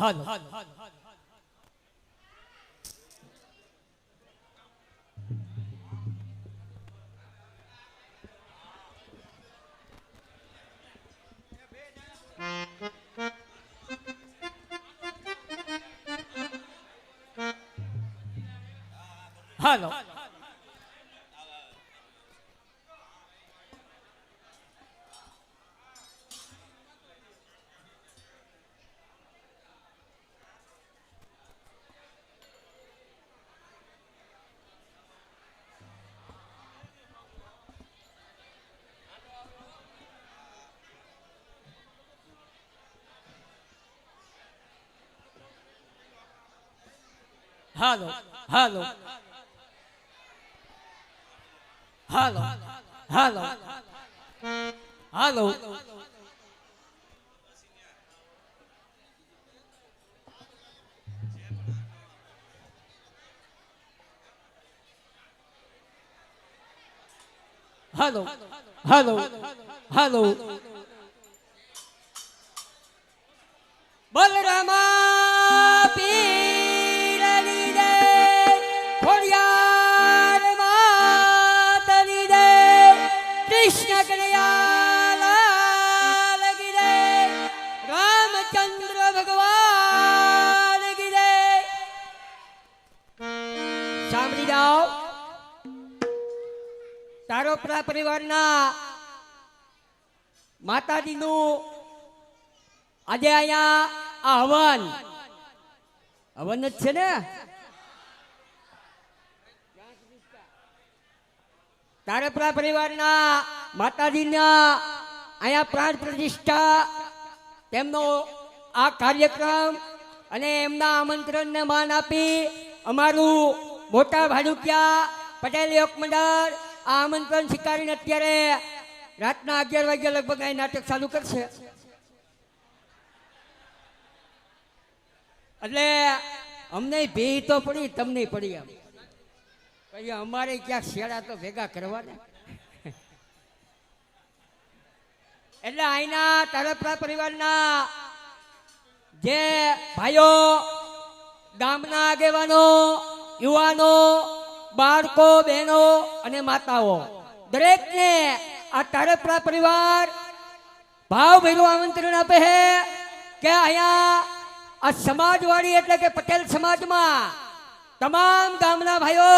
હાલો હાલો હાલો હાલો હાલો હાલો હાલો હાલો હાલો હાલો બલરામા પીરની દે ખોડિયાર માતની દે કૃષ્ણ કનૈયાલાલ કી દે રામચંદ્ર ભગવાન કી દે સાંભળી જાઓ તારો પરિવારના માતાજીનું આજે અહીંયા આ હવન જ છે ને તારા પરિવારના માતાજીના અહીંયા પ્રાણ પ્રતિષ્ઠા તેમનો આ કાર્યક્રમ અને એમના આમંત્રણને માન આપી અમારું મોટા ભાડુકિયા પટેલ યોગ મંડળ આ આમંત્રણ સ્વીકારીને અત્યારે રાતના 11 વાગ્યા લગભગ આ નાટક ચાલુ કરશે. એટલે અમને ભી તો પડી તમને પડી એમ પછી અમારે ક્યાંક શેડા તો ભેગા કરવાના. એટલે અહીંના તારા પરિવારના જે ભાઈઓ ગામના આગેવાનો યુવાનો બાળકો બહેનો અને માતાઓ દરેકને આ તારપરા પરિવાર ભાવભર્યું આમંત્રણ આપે છે કે અહીંયા આ સમાજવાડી એટલે કે પટેલ સમાજમાં તમામ ગામના ભાઈઓ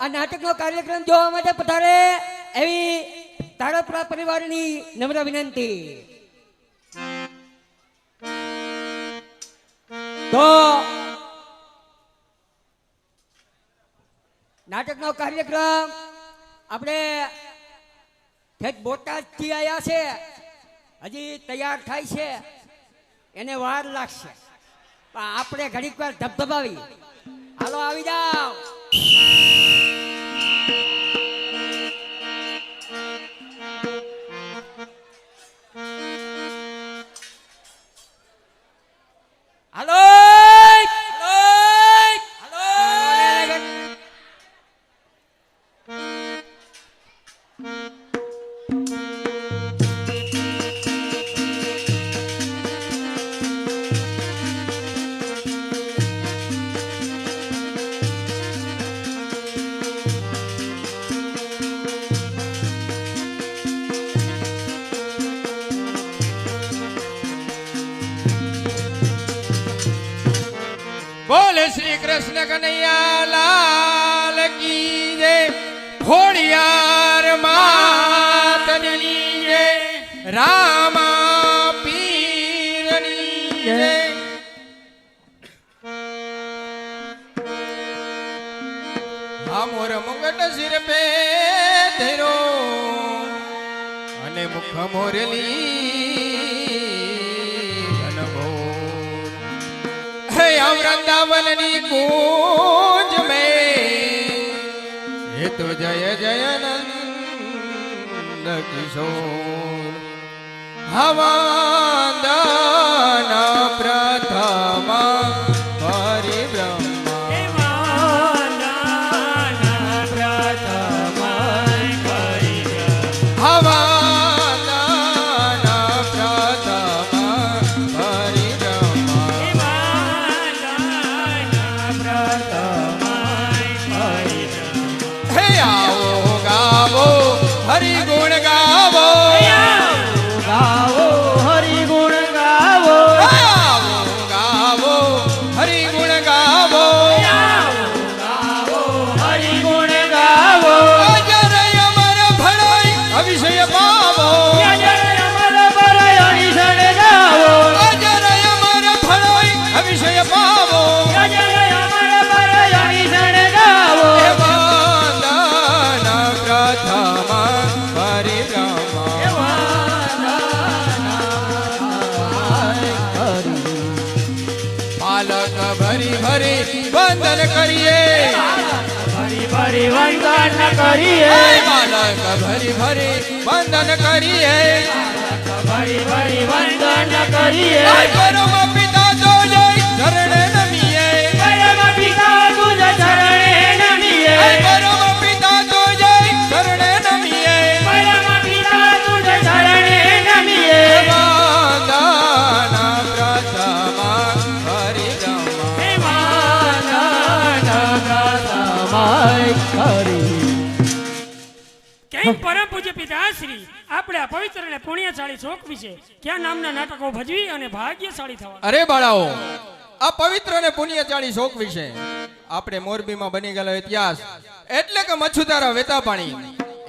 આ નાટકનો કાર્યક્રમ જોવા માટે પધારે એવી તારપરા પરિવારની નમ્ર વિનંતી. તો નાટકનો કાર્યક્રમ આપણે બોટાદ થી આવ્યા છે, હજી તૈયાર થાય છે, એને વાર લાગશે, પણ આપણે ઘડીક વાર ધબધબાવી હાલો આવી જાઓ. હાલો બોલે શ્રી કૃષ્ણ કનૈયા લાલ કી જય, ખોડિયાર માતની જય, રામા પીરની જય. આ મોર મુગટ સિર પે ધરો અને મુખ મોરલી वृंदावनी कूंज में ये तो जय जय नंद किशोर हवादाना प्रथम परिब्रह्मा બાલક ભરી ભરી વંદન કરીએ ભરી ભરી વંદન કરીએ બાલક ભરી ભરી વંદન કરીએ ભરી ભરી વંદન કરીએ પરમ પિતા તો જય ચરણે નમીએ પરમ પિતા તુજ ચરણે નમીએ પરમ પિતા તો જય ચરણે નમીએ પરમ પિતા તુજ ચરણે નમીએ વંદન પ્રથમ હરિરમા હે વંદન પ્રથમ હરિ કેમ પરમ પૂજ્ય પિતાશ્રી આપણે આ પવિત્ર અને પુણ્યશાળી શોક વિશે ક્યાં નામના નાટકો ભજવી અને ભાગ્યશાળી થવા અરે બાળાઓ આ પવિત્ર અને પુણ્યશાળી શોક વિશે આપણે મોરબીમાં બની ગયેલો ઇતિહાસ એટલે કે મચ્છુતારા વેતા પાણી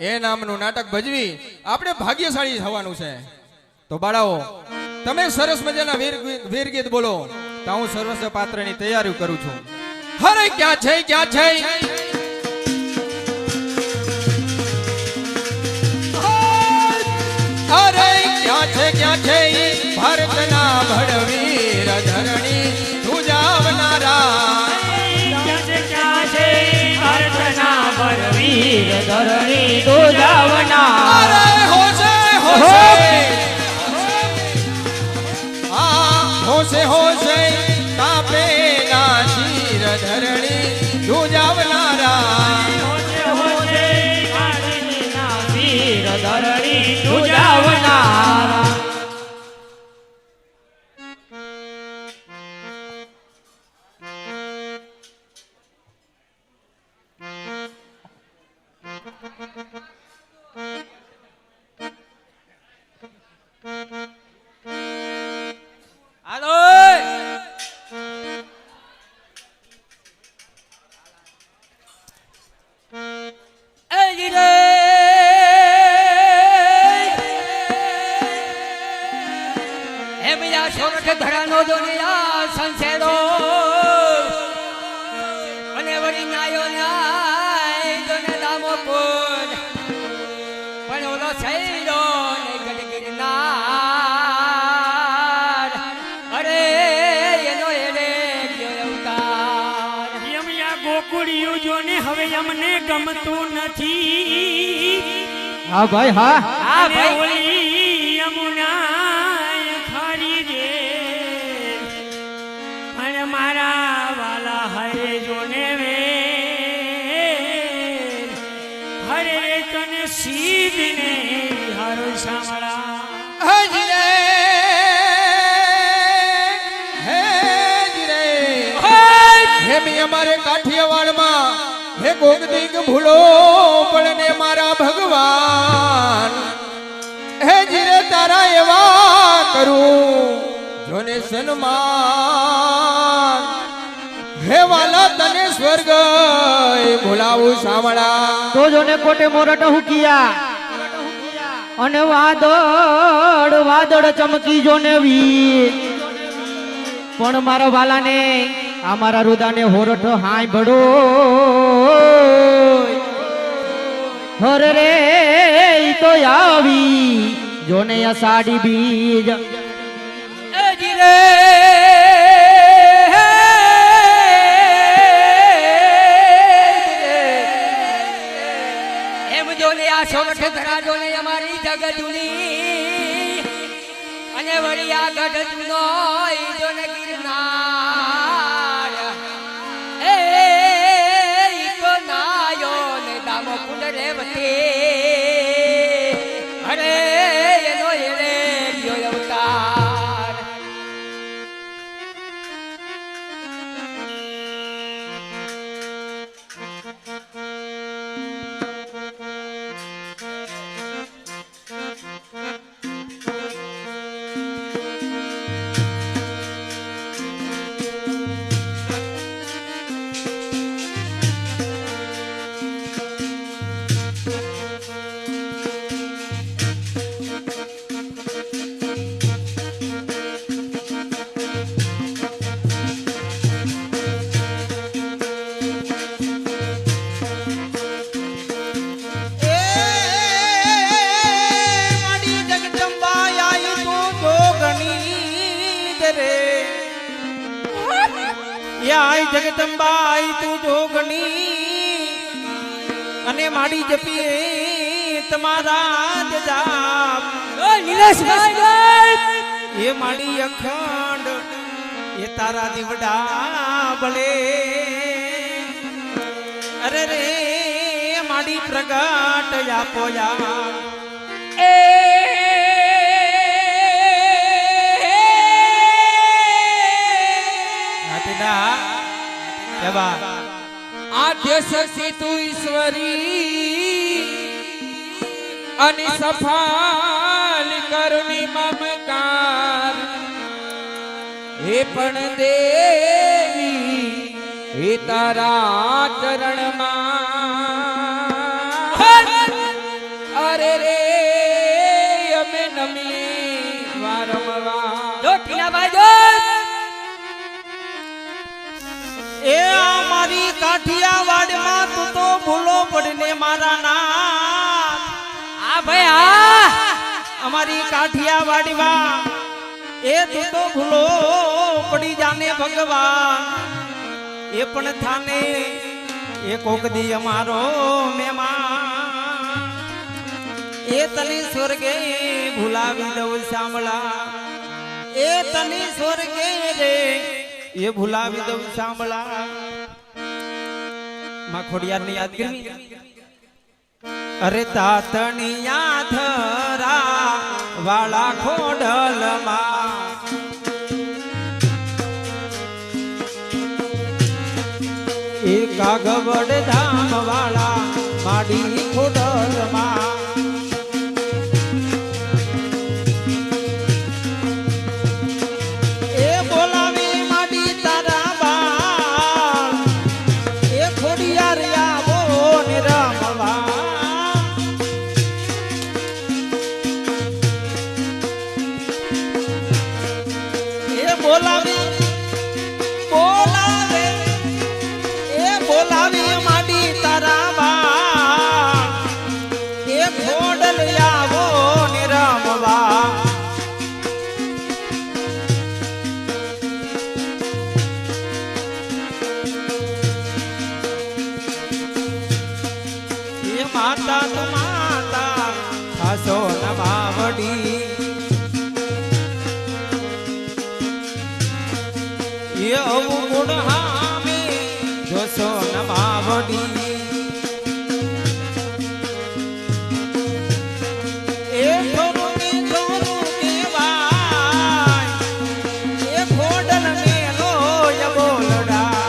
એ નામનું નાટક ભજવી આપણે ભાગ્યશાળી થવાનું છે તો બાળાઓ તમે સરસ મજાના વીર ગીત બોલો તો હું સર્વસ્વ પાત્રની તૈયારી કરું છું હરે ક્યાં છે ક્યાં છે અરે ક્યાં છે ભારતના ભડવીર ધરણી ધુજાવનારા ક્યાં છે અર્થના બળવીર ધરણી દોજાવના અરે હોશે હોશે હોશે હોશે તાપે ના શીર ધરણી ધુજાવનારા વીર ધરણી દોજાવના હાલો એ જીરે હે બીજા સોરઠ ધરાનો દુનિયા સંસેડો અને વળી નાયો ન્યાય જોને દામો કોણ પણ ઓલો સૈડો ને ગડગિરનાર અરે એનો એડે ગયો અવતાર યમયા ગોકુળિયું જોને હવે અમને ગમતું નથી હા ભાઈ હા હા અને ભાઈ ઓલી યમુના ખારી રે અને મારા વાલા હરે જોને વે હરે રે તને સીધને હારો સાંભળા હજી રે હે મી અમારે કાઠિયાવાડમાં હે ગોગદીગ ભૂલો પણ ને મારા ભગવાન હે જીરે તારા એવા કરું જોને સન્માન હે વાલા તને સ્વર્ગ બોલાવું સાંભળા તો જોને કોટે મોરટ હુકિયા અને વાદળ વાદળ ચમકી જોને વી પણ મારા વાલાને આ મારા રુદાને હોરઠ હાય ભડો હરે રે ઈ તો આવી જોને અષાઢી બીજ એ જીરે એમ જોને આ સોરઠ ધરા જોને અમારી જગજુની અને વળી આ ગઢનો ઈ જોને ગિરનાર એ ઈ તો નાયો ને દામો કુંડ રેવતી અરે એનો એરે ગયો અવતાર એ આય જગદંબાઈ તું જોગણી અને માડી જપીએ તમારા જ જાપ નિલેશભાઈ એ માડી અખંડ એ તારા દીવડા બળે અરે રે માડી પ્રગટ આપો યા આદ્ય શક્તિ તું ઈશ્વરી અને સફાલ કરુણી મમકાર હે પણ દેવી હે તારા ચરણમાં અરે રે અમે નમી વારંવાર જો ટીનાભાઈ જો એ અમારી કાઠિયાવાડમાં તું તો ભૂલો પડને મારા નાથ આ ભાઈ આ અમારી કાઠિયાવાડમાં એ તું તો ભૂલો પડી જાને ભગવાન એ પણ થાને એ કોક દી અમારો મહેમાન એ તને સ્વર્ગે ભૂલાવી દઉં સાંભળા એ તને સ્વર્ગે રે એ ભૂલાવી દઉં સાંભળા માં ખોડિયારની યાદ કરવી અરે તાતણિયા ધરા વાળા ખોડલમાં એ કાગવડ ધામ વાળા માડી ખોડલમાં એ બોલાવી માડી તારા બાળ એ ખોડિયાર આવો ને રમવા એ બોલાવી બોલાવે એ બોલાવી માડી તારા બાળ એ ખોડલ આવો ને રમવા એ માતા તો માતા ખાસો નવાવડી એ અવગુણ હામે જોશો નવાવડી એ થોરું ને થોરું કેવાય એ ખોડલ મેલો ય બોલડા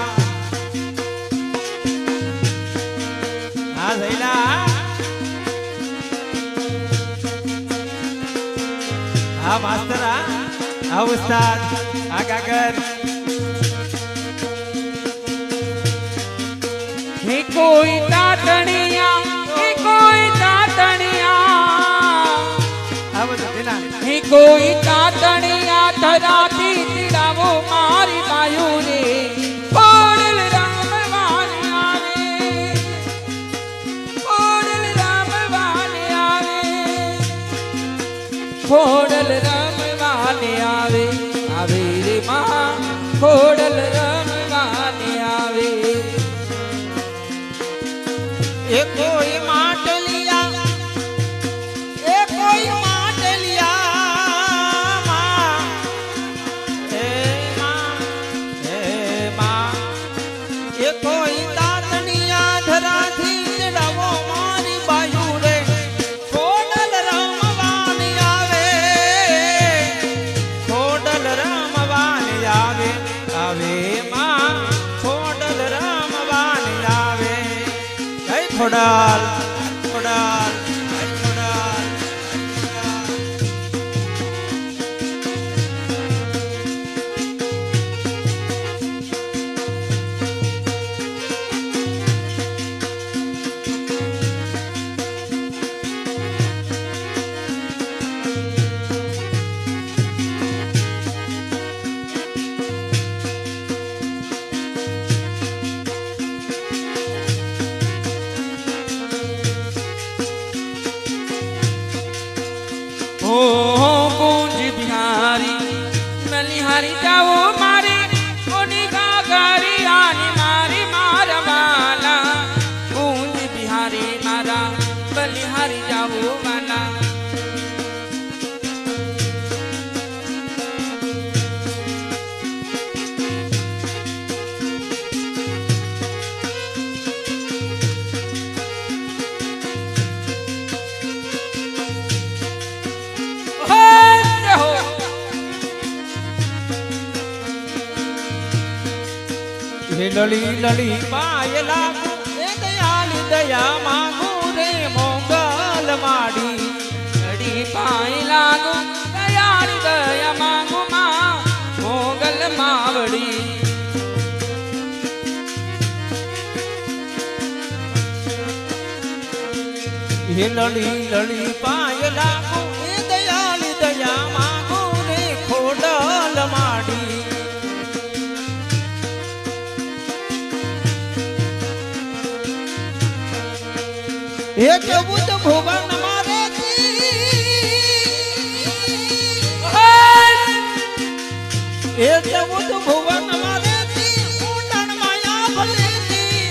હા સૈલા હા માસ્તરા હા ઉસ્તાદ હા કાકર હે કોઈ તાતણિયા હે કોઈ તાતણિયા હા બધું તેના હે કોઈ તાતણિયા ધરાથી તીડાવો મારી બાયુ રે કોડલ રામ વાલ આવે કોડલ રામ વાલ આવે ખોડલ રમવાને આવે આવે રે માં ખોડલ રમવાને આવે એ કોઈ માટલિયા એ કોઈ માટલિયા માં હે માં એ કોઈ તાતણિયા ધરાથી ચડાવો મારી બાયુ રે ખોડલ રમવાને આવે ખોડલ રમવાને આવે આવે માં ખોડલ રમવાને આવે જય ખોડાલ ખોડાલ જય ખોડાલ ઓ કુંજ બિહારી નલિહારી જાઓ મારે કોની કાકારી હે લલી લલી પાય લાગુ એ દયાળી દયા માંગુ રે મોગલ માડી લડી પાય લાગુ દયાળી દયા માંગુ માં મોગલ માવડી હે લલી લલી પાય લાગુ એ દયાળી દયા માંગુ રે ખોડલ માડી હે ચૌદ ભુવન મારે હે ચૌદ ભુવન મારે ઉડણ માયા ભલેતી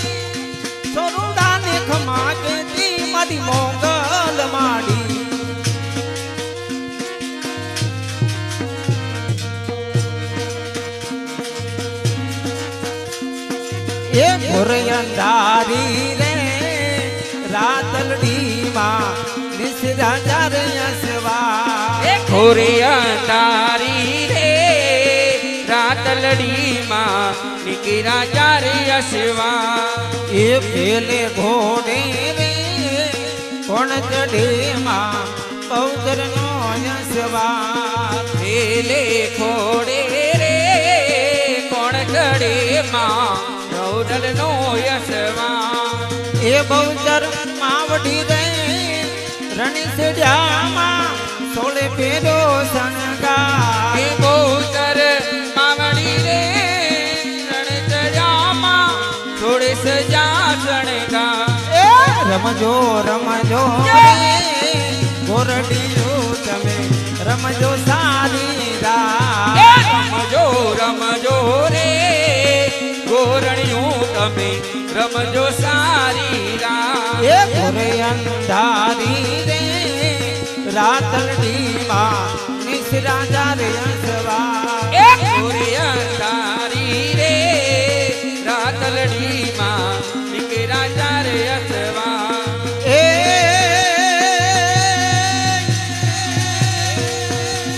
સરુડા ને ખમા કેતી મારી મોગલ માડી એ ઘોર અંધારી રે રાતલડી માં નિસરા ચાર અસવા એ ખોરે અંધારી રે રાતલડી માં નીકળ્યા ચારે અસવા એ પેલે ઘોડે રે કોણ ચઢે માં પૌત્ર નો અસવા પેલે ખોડે રે કોણ ચડે માં રૌદલ નો યશવા એ બહુચર માવડી રે રણસડ્યામાં સોળે પેરો શણગા એ બહુતર માવડી રે રણ ચડ્યામાં થોડે સજા શણગા એ રમજો રમજો રે ગોરડીયું તમે રમજો સારી રા રમજો રમજો રે ગોરણિયું તમે રમજો સારી રા એ ઘોરે અંધારી રે રાતલડી માં નિસરા જારે અસવા એ ગોરે અંધારી રે રાતલડી માં નીકળ્યા ચારે અસવા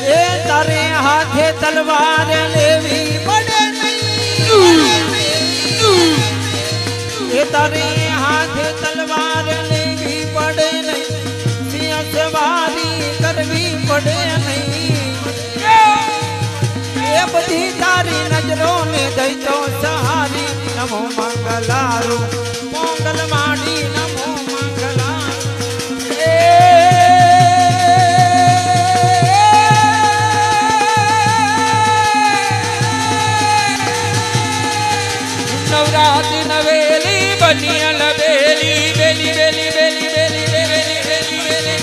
એ તારે હાથે તલવાર લેવી પડે નહીં એ તારે હાથે તલવાર લેવી પડે નહીં સિંહ સવારી કરવી પડે નહીં એ બધી તારી નજરો ને દઈ તો સહારી નમો મંગલારું મોગલ માડી નમો મંગલારું નવરાત્રિ નવેલી બનિયલ બેલી બેલી બેલી બેલી બેલી બેલી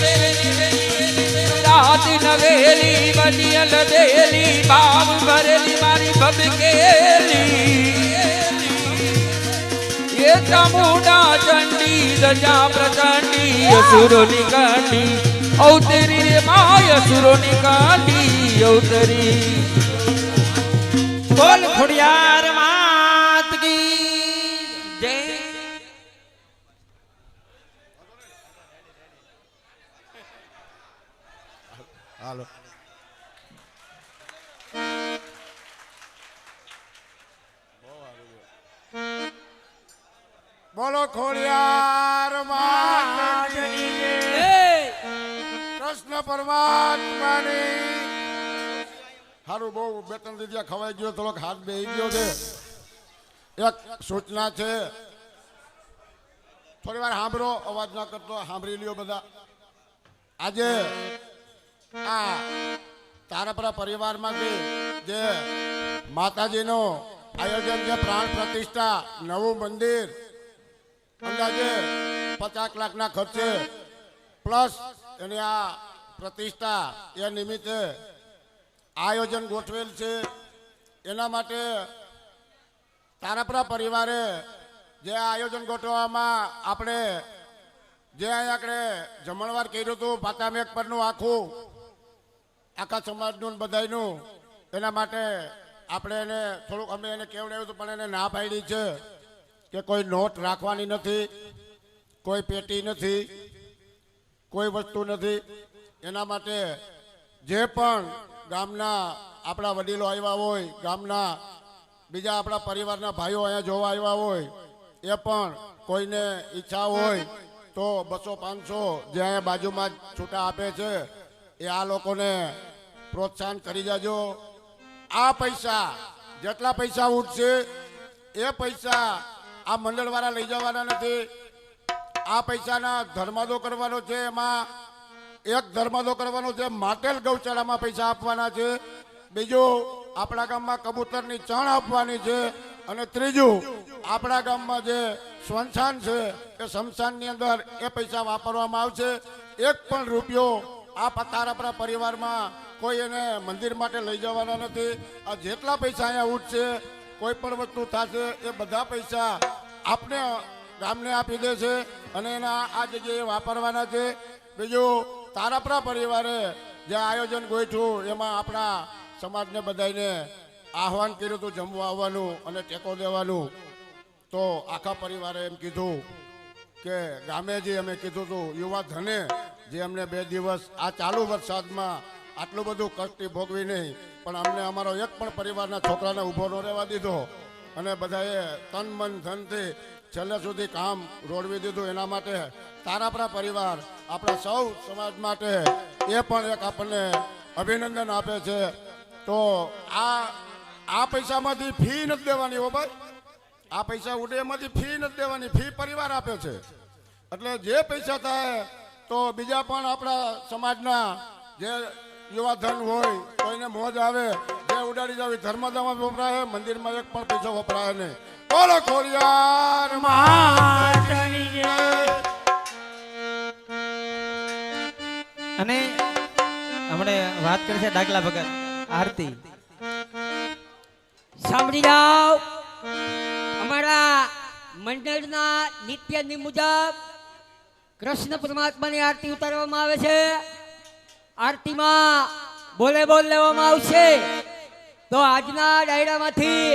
બેલી બેલી નવરાત્રિ નવેલી બનિયલ બેલી બાવ ભરેલી મારી ભબકેલી એ ચામુંડા ચંડી દજા પ્રચંડી અસુરોની કાંડી અવતરી રે માય અસુરોની કાંડી અવતરી બોલ ખોડિયાર માત કી જય હાલો બોલો ખોડિયાર માત કી જય. કૃષ્ણ પરમાત્માની હારું બહુ બે ત્રણ દીધા ખવાઈ ગયો થોડોક હાથ બેહી ગયો છે એક સૂચના છે થોડી વાર સાંભળો અવાજ ના કરતો સાંભળી લ્યો બધા આજે આ તારાપરા પરિવારમાંથી જે માતાજીનું આયોજન છે પ્રાણ પ્રતિષ્ઠા નવું મંદિર અંદાજે 50 લાખના ખર્ચે પ્લસ એની આ પ્રતિષ્ઠા એ નિમિત્તે આયોજન ગોઠવેલ છે એના માટે તારાપરા પરિવારે જે આયોજન ગોઠવવામાં આપણે જે અહીં આપણે જમણવાર કર્યું હતું પાતામેક પરનું આખા સમાજનું ને બધાયનું એના માટે આપણે એને થોડુંક અમે એને કેવડાવ્યું હતું પણ એને ના પાડી છે કે કોઈ નોટ રાખવાની નથી કોઈ પેટી નથી કોઈ વસ્તુ નથી એના માટે જે પણ ગામના આપણા વડીલો આવ્યા હોય ગામના બીજા આપણા પરિવારના ભાઈઓ અહીંયા જોવા આવ્યા હોય એ પણ કોઈને ઈચ્છા હોય તો 200-500 જે અહીંયા બાજુમાં જ છૂટા આપે છે એ આ લોકોને પ્રોત્સાહન કરી જાજો. આ પૈસા જેટલા પૈસા ઉઠશે એ પૈસા આ મંડળવાળા લઈ જવાના નથી. આ પૈસાના ધર્માદો કરવાનો છે. એમાં એક ધર્માદો કરવાનો છે, માટેલ ગૌશાળામાં પૈસા આપવાના છે. બીજું આપણા ગામમાં કબૂતરની ચણ આપવાની છે. અને ત્રીજું આપણા ગામમાં જે સ્મશાન છે એ સ્મશાનની અંદર એ પૈસા વાપરવામાં આવશે. એક પણ રૂપિયો આ તારાપરા પરિવારમાં કોઈ એને મંદિર માટે લઈ જવાના નથી. આ જેટલા પૈસા અહીંયા ઉઠશે કોઈ પણ વસ્તુ થશે એ બધા પૈસા આપને ગામને આપી દેશે અને એના આ જગ્યાએ વાપરવાના છે. બીજું તારાપરા પરિવારે જે આયોજન ગોઠવ્યું એમાં આપણા સમાજને બધાને આહવાન કર્યું હતું જમવા આવવાનું અને ટેકો દેવાનું. તો આખા પરિવારે એમ કીધું કે ગામે જે અમે કીધું હતું યુવા ધને જે અમને 2 દિવસ આ ચાલુ વરસાદમાં આટલું બધું કષ્ટી ભોગવી નહીં પણ અમને અમારો એક પણ પરિવારના છોકરાને ઊભો ન રહેવા દીધો અને બધાએ તન મન ધનથી છેલ્લે સુધી કામ રોડવી દીધું. એના માટે તારાપરા પરિવાર આપણા સૌ સમાજ માટે એ પણ એક આપણને અભિનંદન આપે છે. તો આ પૈસામાંથી ફી નથી દેવાની હો ભાઈ. આ પૈસા ઉડે એમાંથી ફી નથી દેવાની, ફી પરિવાર આપે છે. એટલે જે પૈસા થાય તો બીજા પણ આપણા સમાજના જે યુવા ધન હોય કોઈને મોજ આવે જે ઉડાડી જાવી ધર્મદામાં વપરાય, મંદિરમાં એક પણ પૈસા વપરાય નહીં. બોલો ખોડિયાર માતાની જય. અને હમણે વાત કરશે ડાકલા ભગત આરતી. સાંભળી જાઓ, અમારા મંડળના નિત્ય મુજબ કૃષ્ણ પરમાત્માની આરતી ઉતારવામાં આવે છે. આરતીમાં બોલે બોલ લેવામાં આવશે. તો આજના ડાયરામાંથી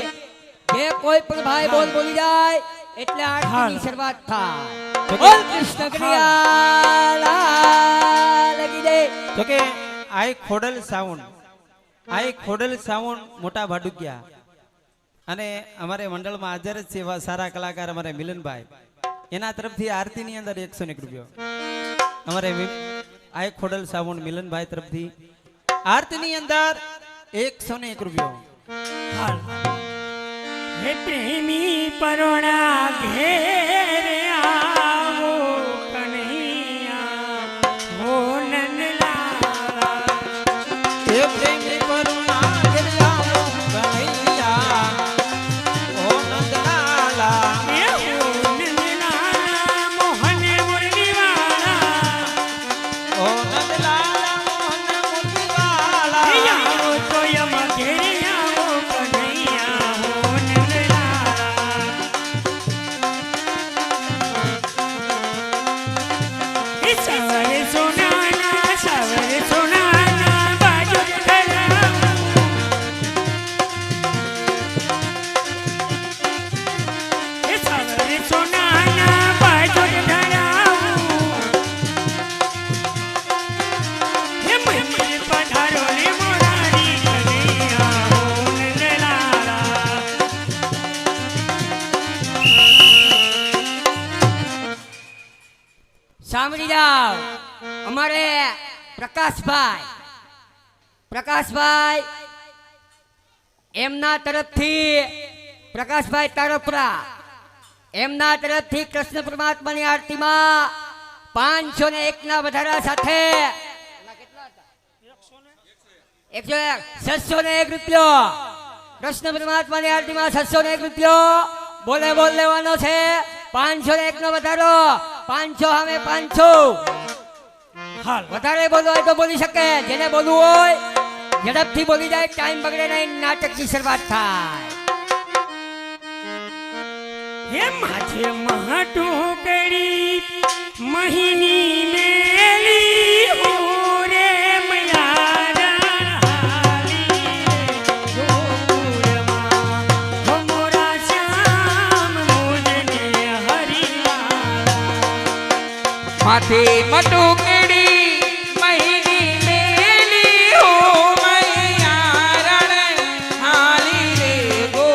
જે કોઈ પણ ભાઈ બોલ બોલી જાય એટલે આરતીની શરૂઆત થાય. બોલ કૃષ્ણ કનૈયા લાલ કી જય. તો કે આઈ ખોડલ સાઉન્ડ મોટા ભાડુકિયા અને અમારે મંડળમાં હાજર જ છે એવા સારા કલાકાર અમારે મિલનભાઈ, એના તરફથી આરતીની અંદર 101 રૂપિયો. અમારે આઈ ખોડલ સાઉન્ડ મિલનભાઈ તરફથી આરતીની અંદર 101 રૂપિયો. હે પ્રેમી પરોણા ઘેરે આવો કનૈયા હો નંદલાલા. એ પ્રેમી કરુણા ઘેરે આવો કનૈયા ઓ નંદલાલા. હે હો નંદલાલા મોહન મુરલીવાલા. ઓ નંદલાલા મોહન મુરલીવાલા. હે આવો તો યમ ઘેરે આવો કનૈયા હો નંદલાલા. હે સવરે સોનાના બાજુ ધરાવું. હે સવરે સોનાના બાજુ ધરાવું. હે મંદિર પધારો ને મોરારી કનૈયા હો નંદલાલા. સાંભળી જાઓ, અમારે પ્રકાશભાઈ એમના તરફથી પ્રકાશભાઈ તારપરા એમના તરફથી કૃષ્ણ પરમાત્માની આરતીમાં 501 ના વધારા સાથે 601 રૂપિયો. કૃષ્ણ પરમાત્માની આરતીમાં 601 રૂપિયો બોલે બોલ લેવાનો છે. 501 નો વધારો, 500 સામે 500. હાલ વધારે બોલવું હોય તો બોલી શકે. જેને બોલવું હોય ઝડપથી બોલી જાય, ટાઈમ બગડે નહીં. નાટકની શરૂઆત થાય. હે માથે મહાટું કરી મહિની મેલી હો રે મયારા હાલી ગોકુળમાં હો મોરા શ્યામ મુજને હરિવાલા. માથે મટુકડી મહિની મેલી હો મૈયા રણ હાલી રે ગો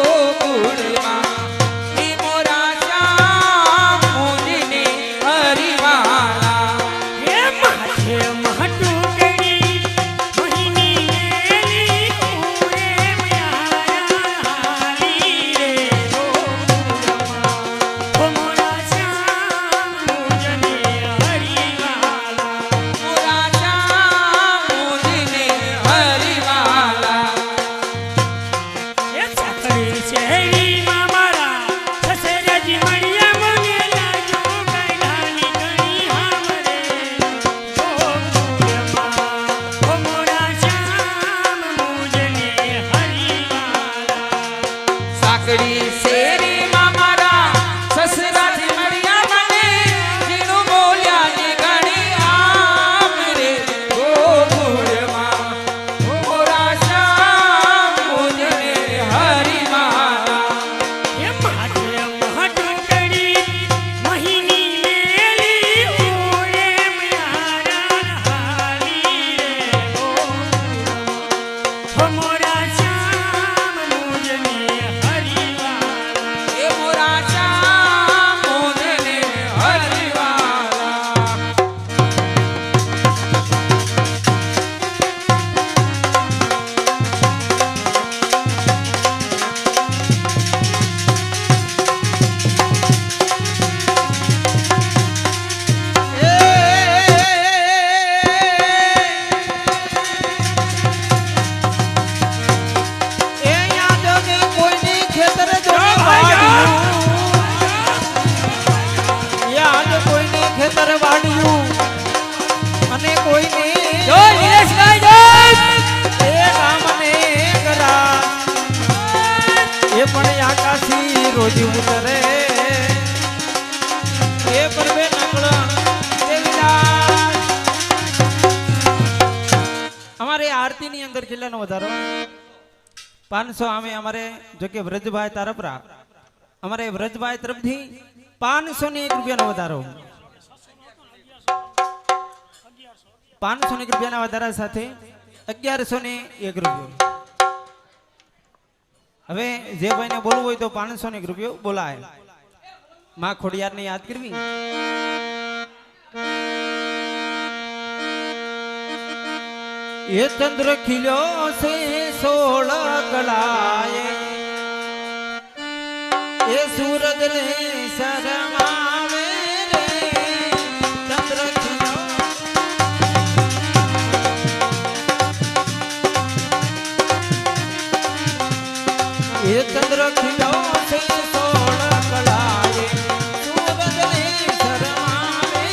શેરીમાં મારા સસરાથી મળ્યા મને જીનું બોલ્યા ને ઘણી આમ રે ગોકુળમાં મોરા શ્યામ મુજને હરિમાના એ માથે મહટુકડી મહિની મેલી ઓએ મ્યારા હાલી રે ગોકુળમાં મોરા શ્યામ મુજને હરિવાલા એ મોરા શ્યામ મુજને હરિવાલા એ યાદ ને કોઈની ખેતર જો યાદ કોઈની ખેતર વાડ્યું અને કોઈની જો નિલેશભાઈ જો એ ગામને કરા એ પણ આકાશી રોજ ઉતરે એ પરવે નકળા દેવીદાસ અમારે આરતી ની અંદર કેટલાનો વધારો 500 આમે અમારે જો કે વ્રજભાઈ તરફરા અમારે વ્રજભાઈ તરફથી 500 ને 1 રૂપિયાનો વધારો 500 ને 1 રૂપિયાના વધારા સાથે 1100 ને 1 રૂપિયો હવે જે ભાઈને બોલવું હોય તો 500 ને 1 રૂપિયો બોલાય માં ખોડિયારને યાદ કરવી ये चंद्र खिलो से 16 कलाए ये सूरज ने शरमावे रे चंद्र खिलो ये चंद्र खिलो से 16 कलाए सूरज ने शरमावे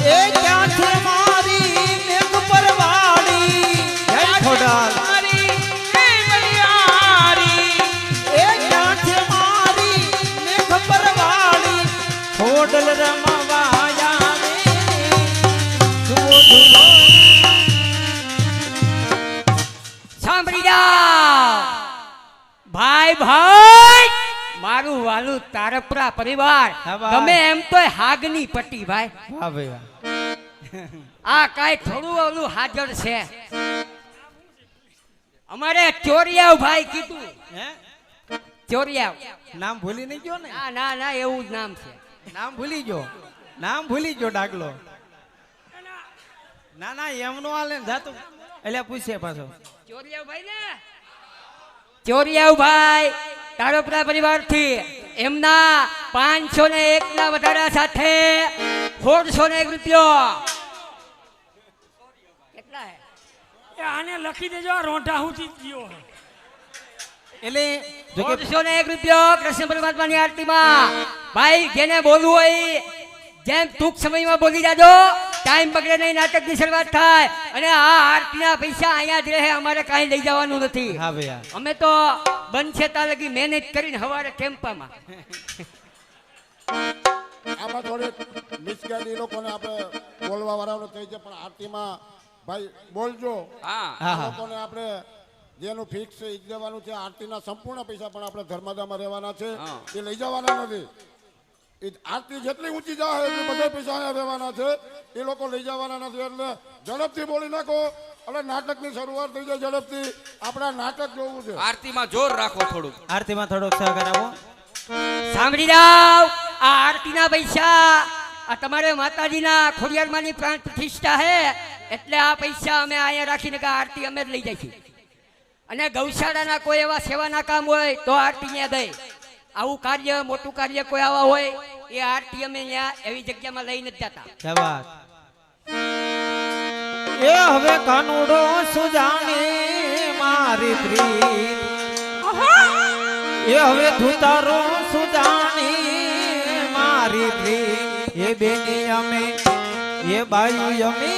એ ક્યાં છે મારી મેઘ પરવાળી જય ખોડાલ મારી એ મલિયારી એ ક્યાં છે મારી મેઘ પરવાળી ખોડલ રમવાયા રે ધુઓ ધુઓ સાંભળી જાઓ ભાઈ ભાઈ મારું વાલું તારપરા પરિવાર હા ભાઈ. તમે એમ તો હાગની પટ્ટી ભાઈ વાહ ભાઈ વાહ આ કાંઈ થોડું ઓલું હાજર છે અમારે ચોરિયાવ ભાઈ કીધું હે ચોરિયાવ નામ ભૂલી નહીં ગયો ને ના ના ના એવું જ નામ છે નામ ભૂલી ગયો નામ ભૂલી ગયો ડાગલો ના ના એમનો હાલે ને જાતું એટલે પૂછે પાછો ચોરિયાવ ભાઈ ને ચોરિયાવ ભાઈ તારોપરા પરિવારથી એમના 501 ના વધારા સાથે 401 રૂપિયો કેટલા હે એ આને લખી દેજો આ રોંઢા હું ગયો એટલે જો કે 401 રૂપિયો કૃષ્ણ પરમાત્માની આરતીમાં ભાઈ જેને બોલવું હોય જેમ ટૂંક સમયમાં બોલી જાજો ટાઈમ બગડે નહીં નાટકની શરૂઆત થાય અને આ આરતીના પૈસા અહીંયા જ રહે અમારે કાંઈ લઈ જવાનું નથી હા ભાઈ હા. અમે તો બંધ છે ત્યાં લગી મહેનત કરીને સવારે કેમ્પામાં આમાં થોડીક મિસગાઈડ એ લોકોને આપણે બોલવા વાળાનો થઈ છે પણ આરતીમાં ભાઈ બોલજો હા હા આ હા લોકોને આપણે જેનું ફિક્સ છે એ જ દેવાનું છે આરતીના સંપૂર્ણ પૈસા પણ આપણે ધર્માદામાં રહેવાના છે હા. એ લઈ જવાના નથી એ આરતી જેટલી ઊંચી જાય એટલી બધા પૈસા અહીંયા રહેવાના છે એ લોકો લઈ જવાના નથી એટલે ઝડપથી બોલી નાખો એટલે નાટકની શરૂઆત થઈ જાય ઝડપથી આપણા નાટક જોવું છે આરતીમાં જોર રાખો થોડુંક આરતીમાં થોડોક સહકાર આપો સાંભળી જાઓ આ આરતીના પૈસા આ તમારે માતાજીના ખોડિયારમાંની પ્રાણ પ્રતિષ્ઠા હે એટલે આ પૈસા અમે અહીંયા રાખીને કે આરતી અમે જ લઈ જઈશું અને ગૌશાળાના કોઈ એવા સેવાના કામ હોય તો આરતી ત્યાં દઈ આવું કાર્ય મોટું કાર્ય કોઈ આવા હોય એ આરતી અમે ત્યાં એવી જગ્યામાં લઈ નથી જતા क्या बात એ હવે કાનુડો સુજાણે મારી પ્રીત એ હવે ધુતારો સુજાણે મારી પ્રીત એ બેની અમે એ બાઈ અમે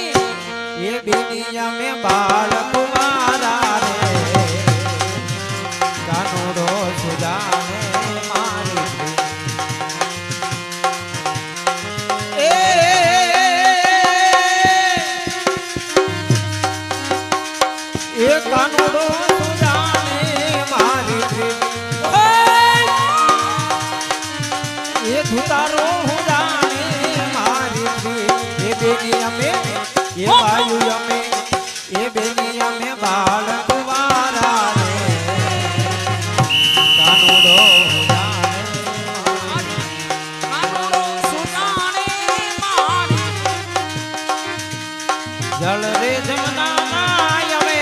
એ બેની અમે બાળકુમારા રે કાનુડો સુજાને મારી એ કાનુડો સુજાને મારી એ ધુતારો હુજાને મારી એ બેની અમે એ વાયુ અમે એ બેની અમે બાળકુમારા રે કાનુડો જળ રે જમના અમે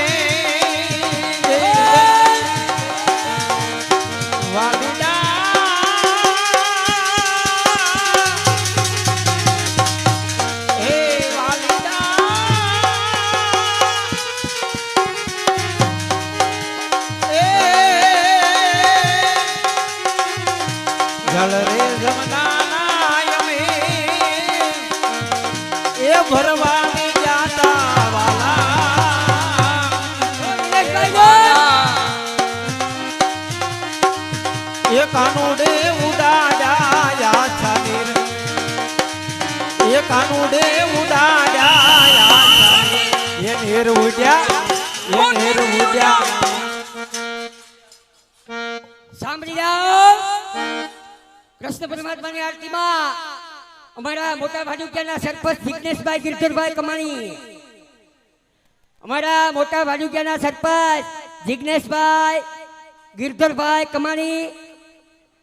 જળ રે જમના અમે એ ભરવાની જાતા વાલા એ કાનુડે ઉડાડ્યા છાનીર એ કાનુડે ઉડાડ્યા છાનીર એ નેર ઉડ્યા સાંભળી જાઓ કૃષ્ણ પરમાત્માની આરતીમાં અમારા મોટા ભાડુકિયાના સરપંચ જિગ્નેશભાઈ ગિરધરભાઈ કમાણી, અમારા મોટા ભાડુકિયાના સરપંચ જિગ્નેશભાઈ ગિરધરભાઈ કમાણી,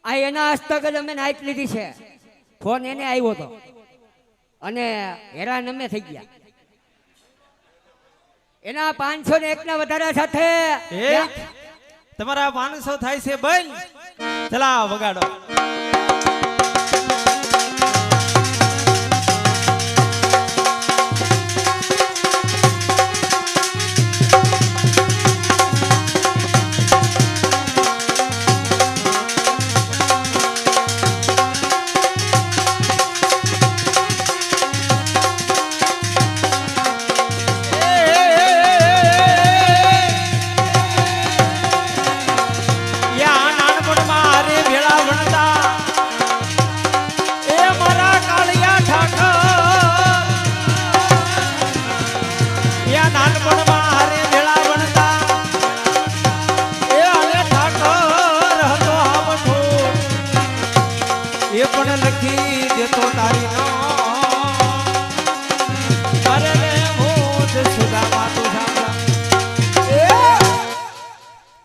આ એના હસ્તક જ અમે નાઈટ લીધી છે. ફોન એને આવ્યો હતો અને હેરાન અમે થઈ ગયા. એના 501 ના વધારા સાથે તમારા 500 થાય છે બેન. ચલા વગાડો.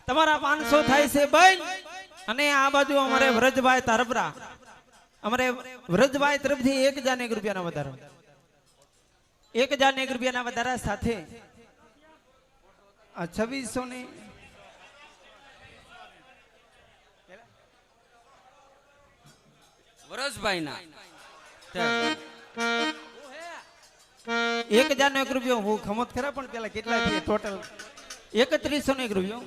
તમારા 500 થાય છે બેન. અને આ બાજુ અમારે વ્રજભાઈ તરફરા અમારે વ્રજભાઈ તરફથી 1001 રૂપિયાના વધારો 1001 રૂપિયાના વધારા સાથે 2600 ને વરસભાઈના 1001 રૂપિયો હું ખમત ખરા પણ પેલા કેટલા થયા ટોટલ 3101 રૂપિયો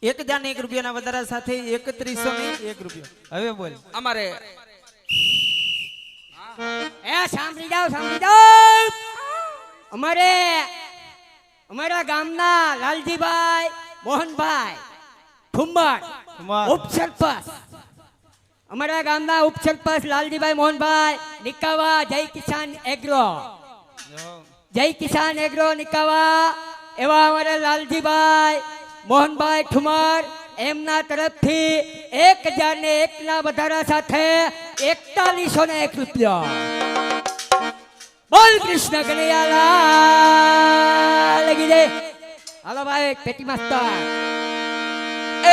1001 રૂપિયાના વધારા સાથે 3101 રૂપિયો. હવે બોલ અમારે સાંભળી જાઓ અમારા ગામના લાલજીભાઈ મોહનભાઈ ઠુમ્મર ઉપસરપંચ, અમારા ગામના ઉપસરપંચ લાલજીભાઈ મોહનભાઈ નિકાવા જય કિસાન એગ્રો નિકાવા એવા અમારા લાલજીભાઈ મોહનભાઈ ઠુમર એમના તરફથી 1001 ના વધારા સાથે 4101 રૂપિયા. બોલ કૃષ્ણ કનૈયાલાલ લગી દે. હાલો ભાઈ પેટી માસ્ટર.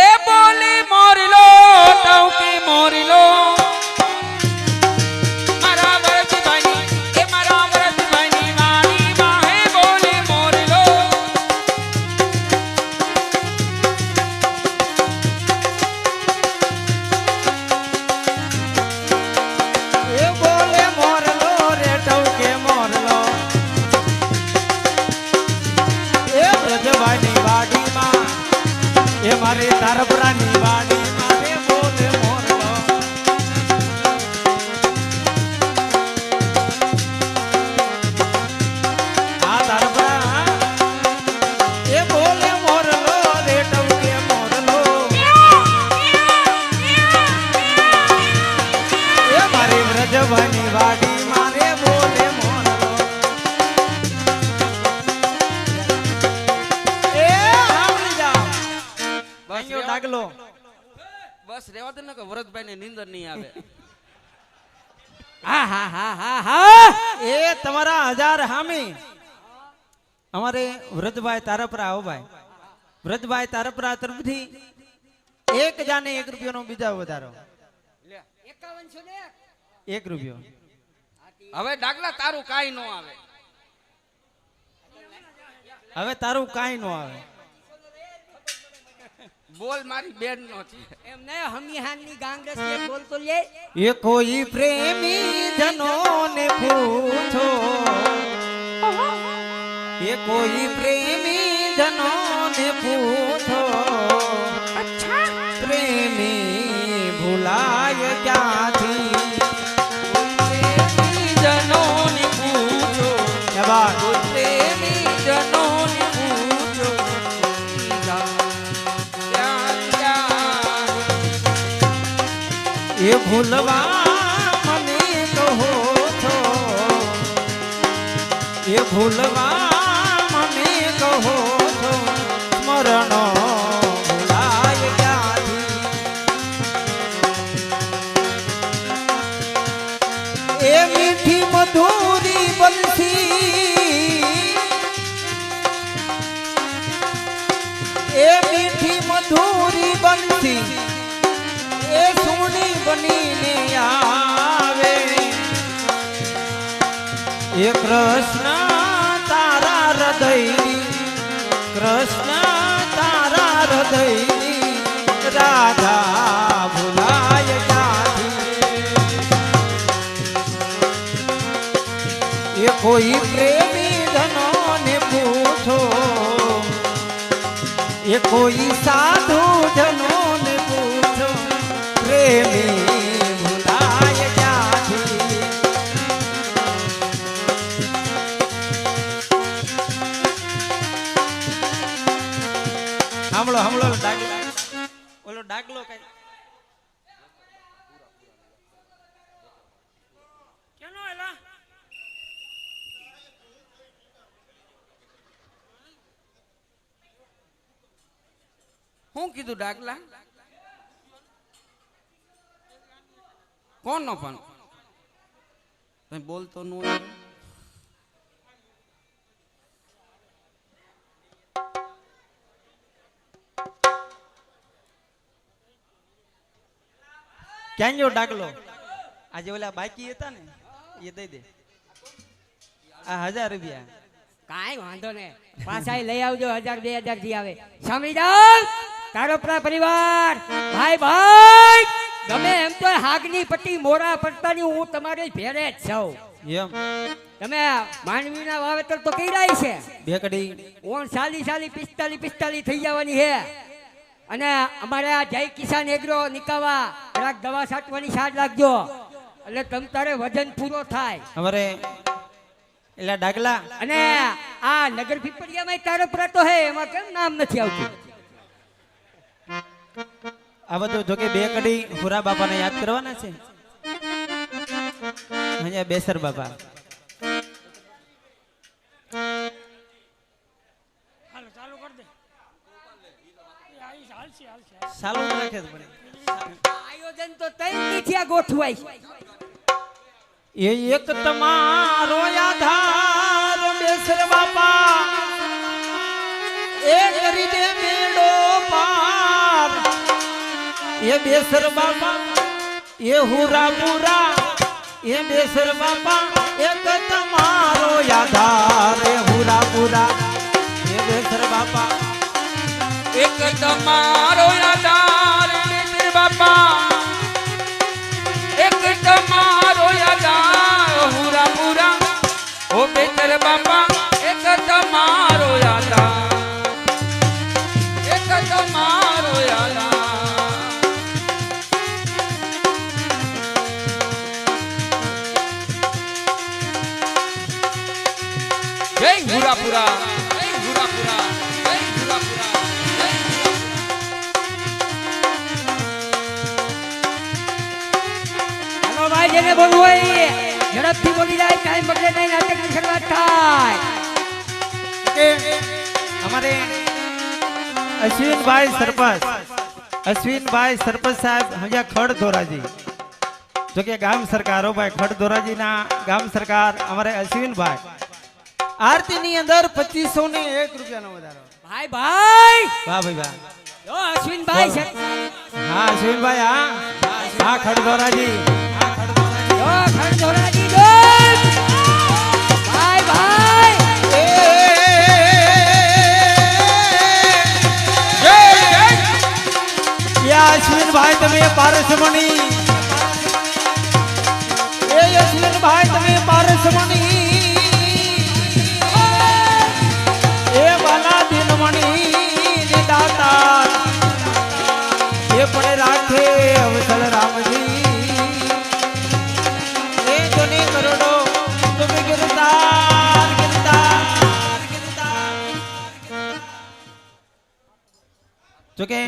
એ બોલી મોરલો ટૌકી મોરલો મારા વરસભાઈની એ મારા વરસભાઈની વાણી વાહે બોલી મોરલો. એ બોલે મોરલો રે ટૌકે મોરલો એ વ્રજભાઈની વાડીમાં એ મારી તારપરાની વાડીમાં રે બોલે મોરલો. ડાગલો બસ રેવા દે ને કે વરદભાઈ ને નીંદર નહીં આવે. હા હા હા હા હા એ તમારા 1000 હામી અમારે વૃદ્ધભાઈ તારપરા આવો ભાઈ વૃદ્ધભાઈ તારપરા તરફથી એક જાને 1 રૂપિયાનો બીજા વધારો 1 રૂપિયો. હવે ડાગલા તારું કાઈ ન આવે. હવે તારું કાંઈ ન આવે. બોલ મારી બેન નો છે. એમ ને હમીહાનની ગાંગરસ એક બોલતો લે એ કોઈ પ્રેમી જનો ને પૂછો એ કોઈ પ્રેમી જનો ને પૂછો પ્રેમી ભૂલાય ક્યાંથી પ્રેમી જનોની પૂછો, क्या बात પ્રેમી જનોની પૂછો, ક્યાં ક્યાં એ ભૂલવા મને કહો છો એ ભૂલવા મને કહો છો સ્મરણ ભૂલાય ક્યાંથી એ મીઠી મધુરી બંસી એ મીઠી મધુરી બંસી એ સોની બનીને આવે એ કૃષ્ણ તારા હૃદયની કૃષ્ણ તારા હૃદયની રાધા ભૂલાય ક્યાંથી એ કોઈ પ્રેમી ધનો ને પૂછો એ કોઈ સાધુ જનો ને પૂછો પ્રેમી ભૂલાય ક્યાંથી સાંભળો સાંભળો ઓલો ડાગલો કઈ કેનો એલા શું કીધું ડાગલા? કોણ નો પણ કઈ બોલતો ન હોય. ક્યાં ગયો ડાગલો આજે ઓલા બાકી હતા ને એ દઈ દે આ 1000 રૂપિયા કાંઈ વાંધો ને પાછા લઈ આવજો 1000 2000 થી આવે સાંભળી જાઓ તારોપરા પરિવાર ભાઈ ભાઈ ગમે એમ તો હાગની પટ્ટી મોરા પડતાની હું તમારે ભેરે જ છું એમ તમે માંડવીના વાવેતર તો કર્યા છે બે કડી ઓણ 40 45 થઈ જવાની છે અને અમારે આ જય કિસાન એગ્રો નિકાવા જરાક દવા છાંટવાની સાડ લાગજો એટલે તમ તારે વજન પૂરો થાય અમારે એલા ડાગલા અને આ નગર પીપળિયામાં તારોપરા તો હે એમાં કેમ નામ નથી આવતું આ બધું જોકે બે કડી હુરા બાપાને યાદ કરવાના છે અહીંયા બેસર બાપા હાલો ચાલુ કર દે એ આઈ હાલશે હાલશે સાલું રાખે તો પડે આયોજન તો તઈ થી ગોઠવાય એ એક તમારો આધાર બેસર બાપા એ કરી દે મેળો પાર એ બેસર બાપા એ હુરા પુરા એ બેસર બાપા એક તમારો આધાર એ હુરા પુરા એ બેસર બાપા એક તમારો આધાર મિત્ર બાપા, એક તમારો આધાર હુરાપુરા ઓ બેતર બાપા, એક તમારો આધાર, એક તમારો આધાર. જય હુરાપુરા, જય હુરાપુરા, જય હુરાપુરા, જય હાલો ભાઈ જેને બોલવું હોય ઝડપથી બોલી જાય ટાઈમ બગડે નહીં નાટકની શરૂઆત થાય કે અમારે અશ્વિનભાઈ સરપંચ અશ્વિનભાઈ સરપંચ સાહેબ હમણાં ખડ ધોરાજી જો કે ગામ સરકાર હો ભાઈ ખડ ધોરાજીના ગામ સરકાર અમારે અશ્વિનભાઈ આરતી ની અંદર 2501 રૂપિયાનો વધારો ભાઈ ભાઈ વાહ ભાઈ વાહ જો અશ્વિનભાઈ છે હા અશ્વિનભાઈ હા હા ખડ ધોરાજી જો ખંડોરાજી જો ભાઈ ભાઈ યા અશ્વિનભાઈ તમે પારસમણી એ અશ્વિનભાઈ તમે પારસમણી એ વાલા દિનમણી ને દાતા એ પણ રાખે અવસર રામજી એ જોને કરોડો તમે ગિરદાર ગિરદાર જો કે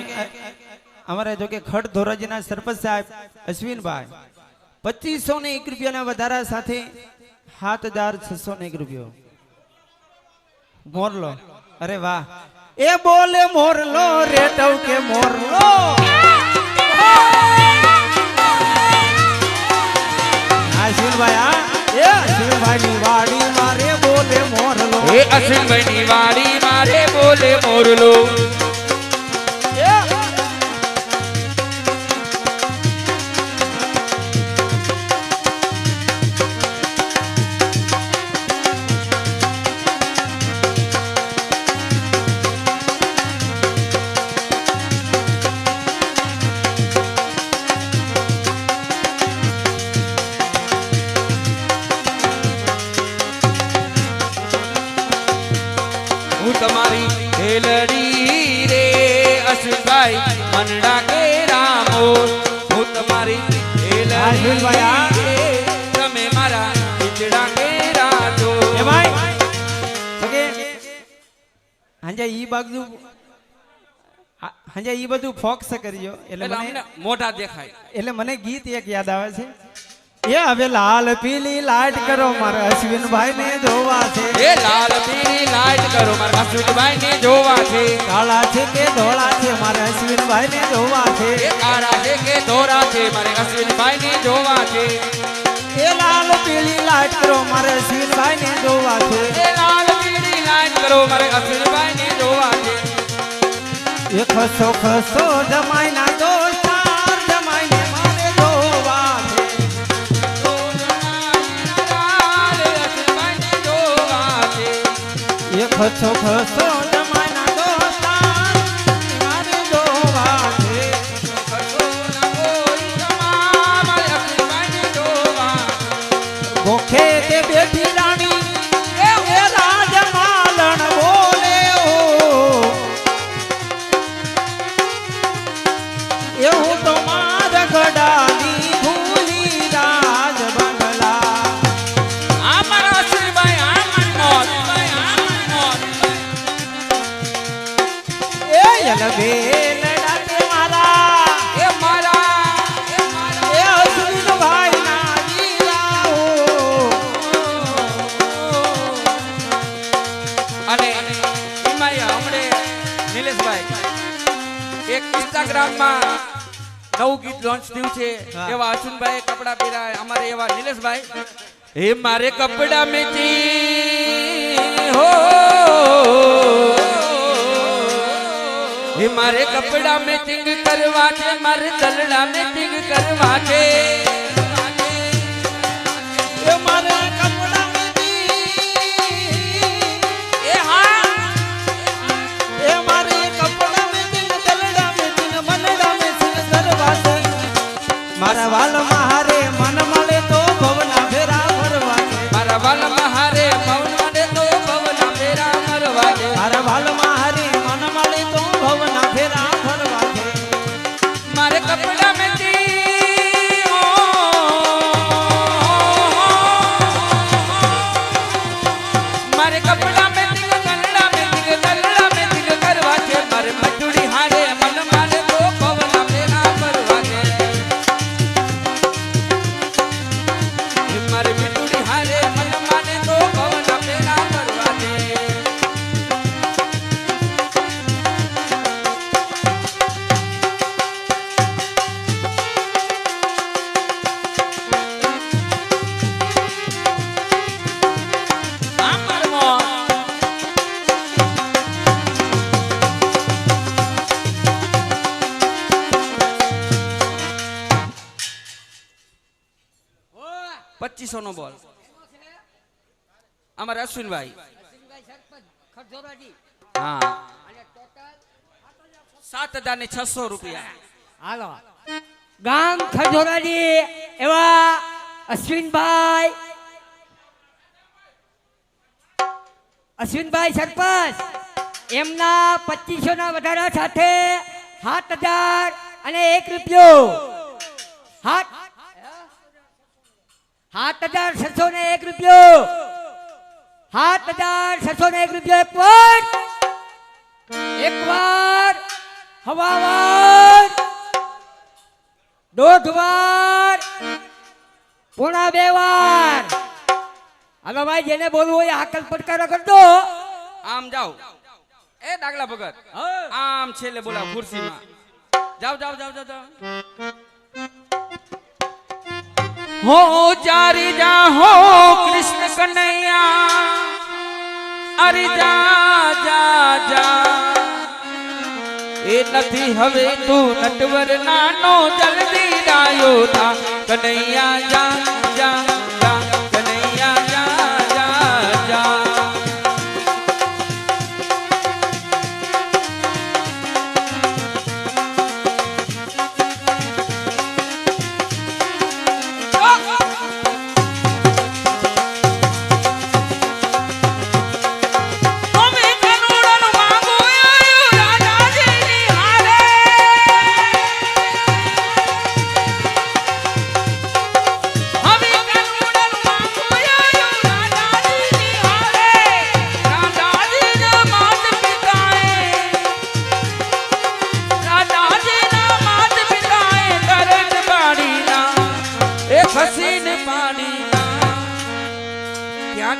અમારે જો કે ખડ ધોરાજીના સરપંચ સાહેબ અશ્વિનભાઈ 2501 રૂપિયાના વધારા સાથે 7601 રૂપિયો મોરલો અરે વાહ એ બોલે મોરલો રેટવ કે મોરલો અશ્વિનભાઈ આ એ અશ્વિનભાઈ ની વાડી મારે બોલે મોરલો એ અશ્વિનભાઈ ની વાડી મારે બોલે મોરલો હું તમારી હેલડી રે અશ્વિનભાઈ મનડા કે રામો હું તમારી અશ્વિનભાઈ આ હેલડી રે તમે મારા ઈચડા કે રાજો એ ભાઈ ઓકે હાંજે ઈ બાજુ હાંજે ઈ બધું ફોક્સ કરજો એટલે એટલે મને અમને મોઢા દેખાય એટલે મને ગીત એક યાદ આવે છે એ હવે લાલ પીલી લાઈટ કરો મારા અશ્વિનભાઈ ને જોવા છે એ લાલ પીળી લાઈટ કરો મારા અશ્વિનભાઈ ને જોવા છે કાળા છે કે ધોળા છે મારા અશ્વિનભાઈ ને જોવા છે એ કાળા છે કે ધોરા છે મારે અશ્વિનભાઈ ને જોવા છે એ લાલ પીલી લાઈટ કરો મારા અશ્વિનભાઈ ને જોવા છે એ લાલ પીળી લાઈટ કરો મારે અશ્વિનભાઈ ને જોવા છે એ ખસો ખસો જમાઈ ના દોસ્તાર જમાઈ ને મારે જોવા છે અશ્વિનભાઈ ને જોવા છે એ ખસો ખસો જમાઈ ના દોસ્તાર મારે જોવા છે ગોખે તે બેઠી રાણી એ રાજ માલણ બોલે ઓ એવું તો માર ગડાની ભૂલી રાજ બંગલા એ યલબેલ ડાકે મારા એ અશ્વિનભાઈ ના જીરાઓ અને એમાંય હમણે નિલેશભાઈ એક ઇન્સ્ટાગ્રામમાં નવું ગીત લોન્ચ થયું છે એવા અશ્વિનભાઈ કપડા પહેર્યા અમારે એવા નિલેશભાઈ હે મારે કપડા મેચી હો હે મારે કપડા મેચિંગ કરવા છે મારે દલડા મેચિંગ કરવા છે એ મારે કપડા મેદી એ હા એ મારે કપડા મેદી દલડા મેદી મનડા મેદી દરવાજે મારા વાલ મારે મન મળે તો ભવના ફેરા ફરવા છે મારા વાલમાં હારે પવન મળે તો પવના ફેરા મરવા દે મારા વાલ મારે મન મળે તો ભવના ફેરા ફરવા છે મારે કપડા મેચી મારે કપડા મેચી દલડા મેચી કરવા છે મારે મજૂરી હારે મન મારે તો પવના ફેરા મરવા દે મારે મજૂરી હારે મન માને તો પવના ફેરા મરવા દે 500 નો બોલ. અમારે અશ્વિનભાઈ. ખરજોરાજી. હા, અને ટોટલ 7,600 રૂપિયા. હાલો ગામ ખરજોરાજી એવા અશ્વિનભાઈ સરપંચ એમના 2500 ના વધારા સાથે 7,001 રૂપિયો 7,601 રૂપિયો 7,601 રૂપિયો એકવાર હવાવાર દોઢ વાર પોણા 2 વાર. હાલો ભાઈ, જેને બોલવું હોય આકલ પડકારો કરતો. આમ જાઓ. એ ડાગલા ભગત, આમ છેલ્લે બોલાવ ખુરશીમાં. જાઓ જાઓ જાઓ જાઓ જાઓ. હો ચારી જા હો કૃષ્ણ કનૈયા, અરે જા જા જા. એ નથી હવે તું નટવર નાનો, જલ્દી ડાયો થા કનૈયા. જા જા જા કનૈયા. જા જા જા.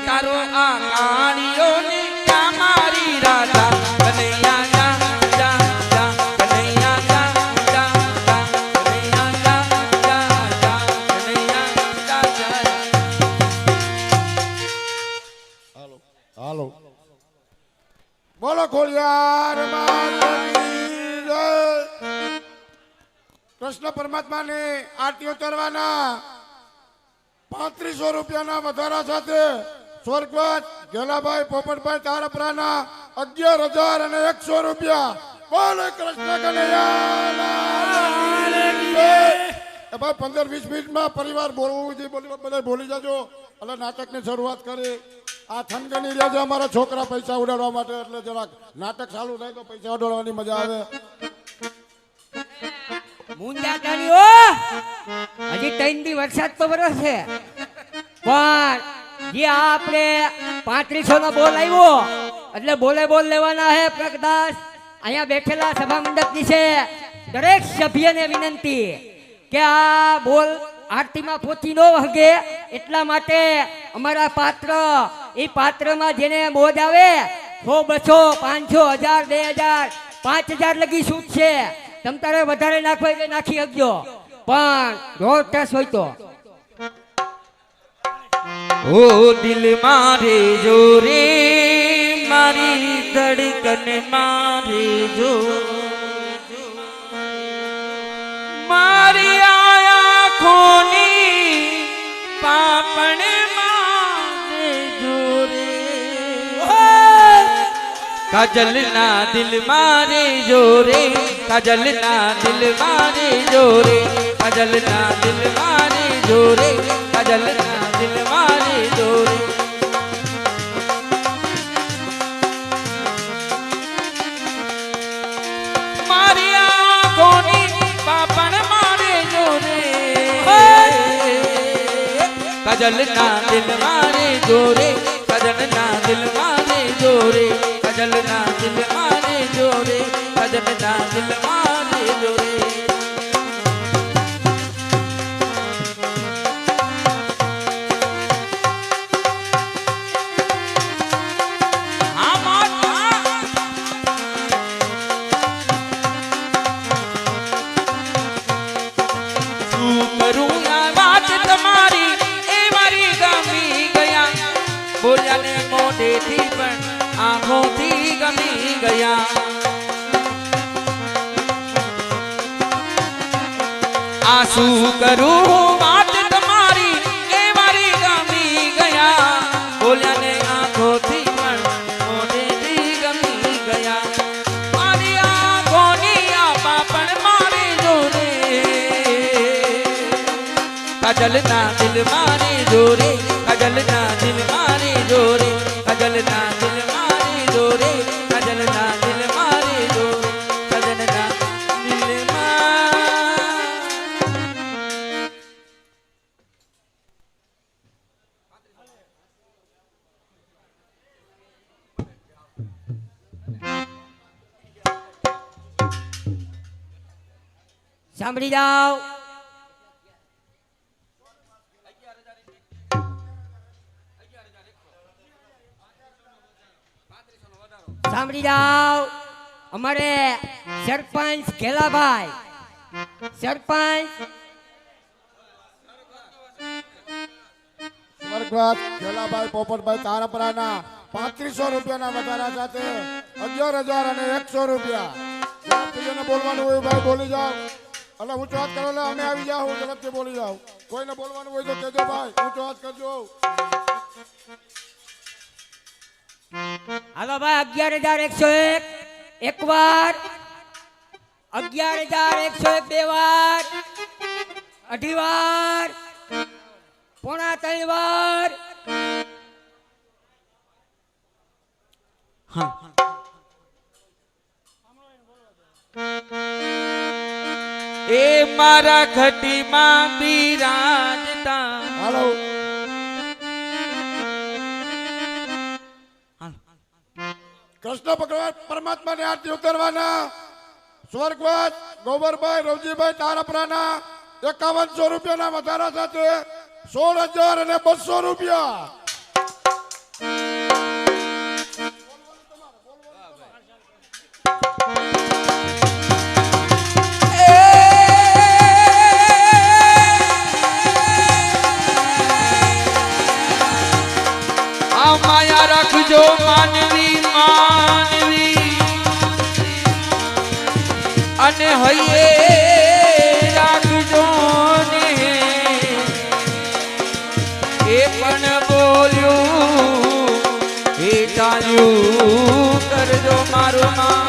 તારો આ કાણીઓ ને ક્યાં મારી રાધા કનૈયા. જા જા જા કનૈયા. જા જા જા કનૈયા. જા જા જા કનૈયા. જા જા. હાલો બોલો ખોડિયાર માતની જય. કૃષ્ણ પરમાત્માની આરતીઓ કરવાના 3500 રૂપિયાના વધારા સાથે સ્વર્ગવાસ ગેલાભાઈ પોપટભાઈ તારપરાના 11,100 રૂપિયા. બોલો કૃષ્ણ કનૈયા. ભાઈ 15-20 મિનિટમાં પરિવાર બોલવું છે, બધા બોલી જજો. એટલે નાટકની શરૂઆત કરી. આ થનગની રહ્યા છે અમારા છોકરા પૈસા ઉડાડવા માટે, એટલે જરાક નાટક ચાલુ થાય તો પૈસા ઉડાડવાની મજા આવે. મુંજાતાની ઓ હજી 3 દી વરસાદ તો વરસે પણ જે આપણે 3500 નો બોલ આવ્યો એટલે બોલે બોલ લેવાના હે. પ્રકાશ અહીંયા બેઠેલા સભા મંડપની છે દરેક સભ્યને વિનંતી કે આ બોલ આરતીમાં પહોંચી ન વગે, એટલા માટે અમારા પાત્ર એ પાત્રમાં જેને મોજ આવે 100, 200, 500, 1000, 2000, 5000 લગી છૂટ છે. તમ તારે વધારે નાખવા એટલે નાખી શકજો, પણ રોજ ટસ હોય તો. ઓ દિલ મારે જો રે, મારી ધડકન મારે જો, મારી આંખોની પાપણ મારે જો રે. કાજલ ના દિલ મારે જો રે, કાજલ ના દિલ મારે જો રે, કાજલ ના દિલ મારે જો રે, કાજલ ના દિલ મારે જો રે. મારી આંખોની પાપણ મારે જો રે, કાજલ ના દિલ મારે જો રે, કાજલ ના દિલ મારે જો રે, કાજલ ના દિલ મારે જો રે, કાજલ ના દિલ મારે જો રે. બોલ્યાને મોઢેથી પણ આંખોથી ગમી ગયા. આ શું કરું વાત તમારી એ મારી કાજલના દિલ મારી જોરે, કાજલના દિલ મારી જોરે, કાજલના દિલ મારી જોરે, કાજલના દિલ મારી જોરે, કાજલના દિલ સાંભળી જાઓ. સાંભળી જાઓ. અમારે સરપંચ ઘેલાભાઈ, સરપંચ સ્વર્ગવાસ ખેલાભાઈ પોપટભાઈ તારાપરાના 3500 રૂપિયાના વધારા સાથે 11,000 અને 100 રૂપિયા. જેને બોલવાનું હોય ભાઈ બોલી જાઓ. એટલે ઊંચો હાથ કરો, એટલે અમે આવી જાઓ. હું ઝડપથી બોલી જાઉં. કોઈને બોલવાનું હોય તો કહેજો ભાઈ, ઊંચો હાથ કરજો. હાલો ભાઈ 11,101 એક વાર, 11,101 બે વાર, અઢી વાર, પોણા 3 વાર. એ મારા ઘટીમાં બિરાજતા. હાલો. કૃષ્ણ ભગવાન પરમાત્માને આરતી ઉતારવાના સ્વર્ગવાસ ગોબરભાઈ રવજીભાઈ તારાપરાના 5100 રૂપિયાના વધારા સાથે 16,000 અને 200 રૂપિયા. આ માયા રાખજો માનવી, માનવી અને હૈયે રાખજો ને. એ પણ બોલ્યું એ ચાલ્યું કરજો મારું માં.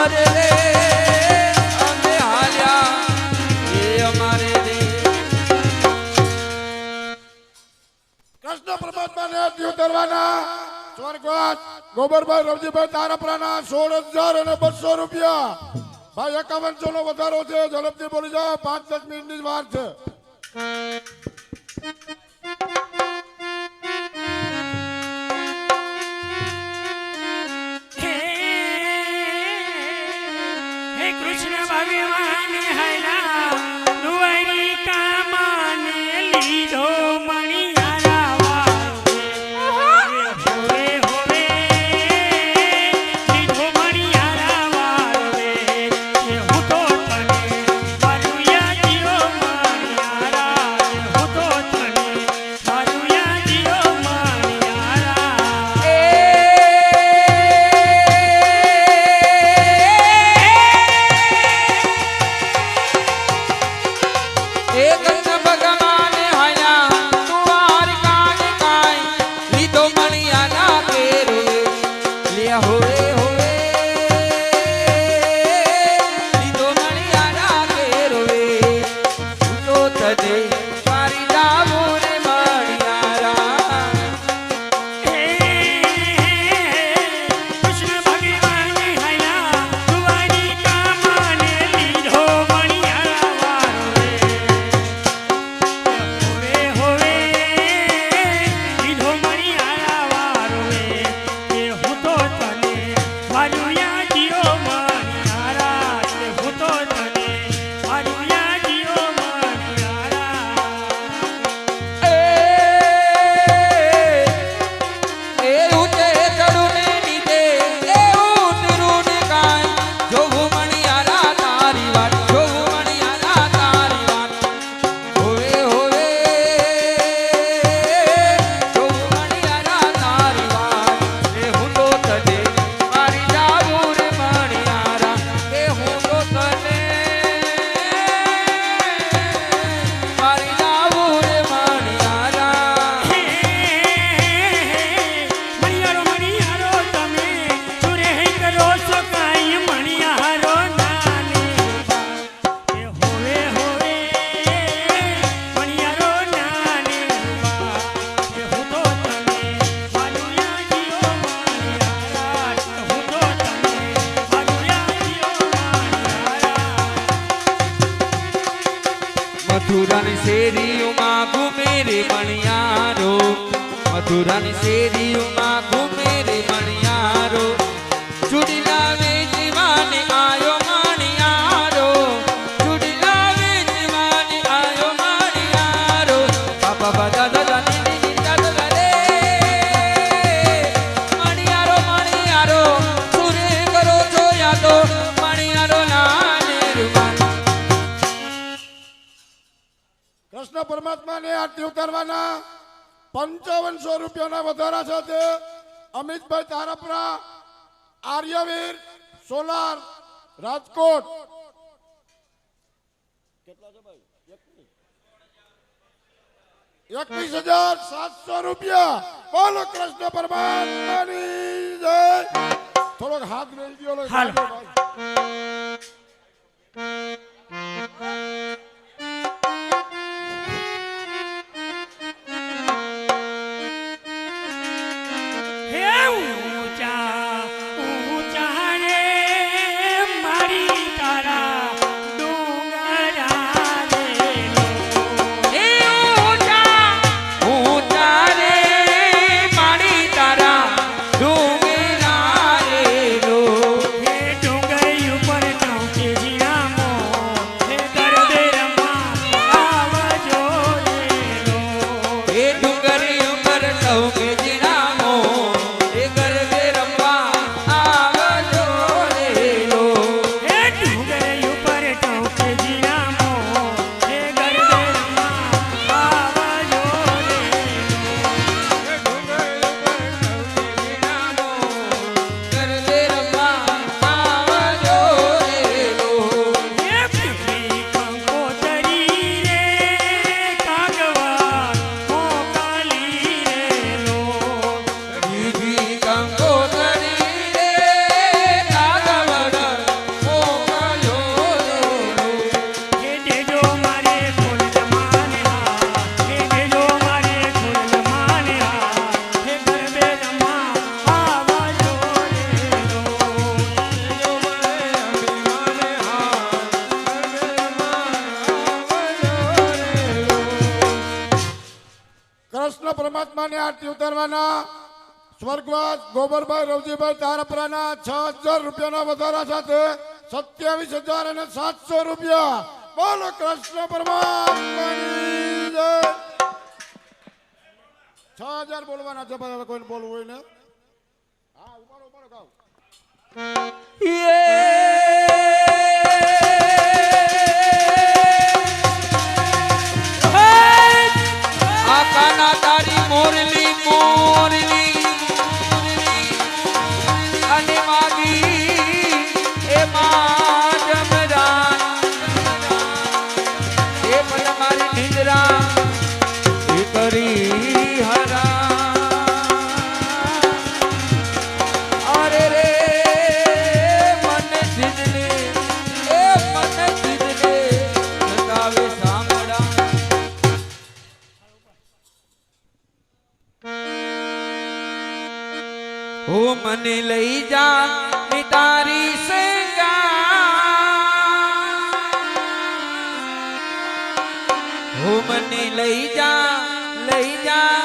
અરે રે અમે હાલ્યા એ અમારે રે. કૃષ્ણ પરમાત્માને આરતી ઉતારવાના સ્વર્ગવાસ ગોબરભાઈ રવજીભાઈ તારાપરાના 16,000 અને 200 રૂપિયા. ભાઈ 5100 નો વધારો છે. ઝડપથી બોલી જાઓ. 5-10 મિનિટની જ વાર છે. હે કૃષ્ણ ભગવાન હરા નુવરી કામાને લીધો મણિયારા વારે. હોવે હોવે લીધો મણિયારા વારે. એ હું તો તને વરુયા જીવો મણિયારા. હું તો તને મથુરાની શેરીઓમાં ઘૂમે રે મણિયારો ચૂડીલા વેચવાને આયો મણિયારો ચૂડીલા વેચવાને આયો મણિયારો બાપા બાદા દાદા ની દાદા રે મણિયારો મણિયારો સુરે કરો છો યાદો મણિયારો ના નિર્વાણ. કૃષ્ણ પરમાત્માને આરતી ઉતારવાના 5500 રૂપિયાના વધારા સાથે અમિતભાઈ તારપરા, આર્યવીર, સોલાર, રાજકોટ. કેટલા છે ભાઈ? 21,700 રૂપિયા. બોલો કૃષ્ણ પરમાત્માની જય. થોડોક હાથ રહી ગયો. હાલો. હે ઊંચા ઊંચા રે મારી તારા ડુંગરા રે એ ઊંચા ઊંચા રે માડી તારા ડુંગરા રેલો હે ડુંગરી ઉપર ચૌકે જીરામો હે ગરબે રમવા આવજો રેલો એ ડુંગરી ઉપર ટહુકે જીરામો એ ગરબે રમવા આવજો રેલો હે ડુંગરી ઉપર ચૌકે જીરામો હે ગરબે રમવા આવજો ગરબે રમવા આવજો રેલો હે પીપળી કંકોતરી રે કાગવા મોકાલી રેલો બીજી કંકોતરી રે કાગવડ મોકલ્યો રેલો હે દેજો મારે ફૂલ જમાને આ હે દેજો મારે ફૂલ જમાને આ હે ગરબે રમવા આવજો રેલો કૃષ્ણ પરમાત્માને આરતી ઉતારવાના સ્વર્ગવાસ ગોબરભાઈ રવજીભાઈ તારપરાના 6,000 રૂપિયાના વધારા સાથે 27,700 રૂપિયા. બોલો કૃષ્ણ પરમાત્માની જય. 6,000 બોલવાના છે ભાઈ. હવે કોઈને બોલવું હોય ને હા ઉપાડો ઉપાડો ગાઓ. આકાના તારી મોરલી મોરલી અને માગી એ માં જમરાન એ પણ મારી નિંદ્રા એ કરી હરા અરે રે મને જીજને એ મને જીજને સતાવે સાંભળા ઓ મને લઈ જા ની તારી સંગા ઓ મને લઈ જા લઈ જા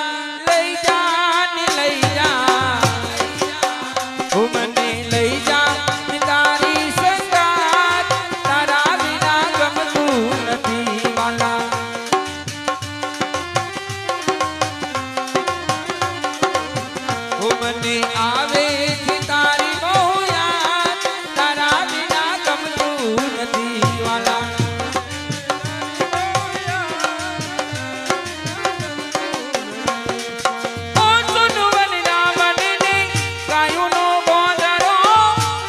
લઈ જા ની લઈ જા ઓ મને લઈ જા ની તારી સંગા તારા વિના ગમતું નથી વાલા ઓ મને આવે છે તારી બહુ યાદ તારા વિના ગમતું નથી વાલા ઓ સુનો વનના વનને ગાયોનો બોંદરો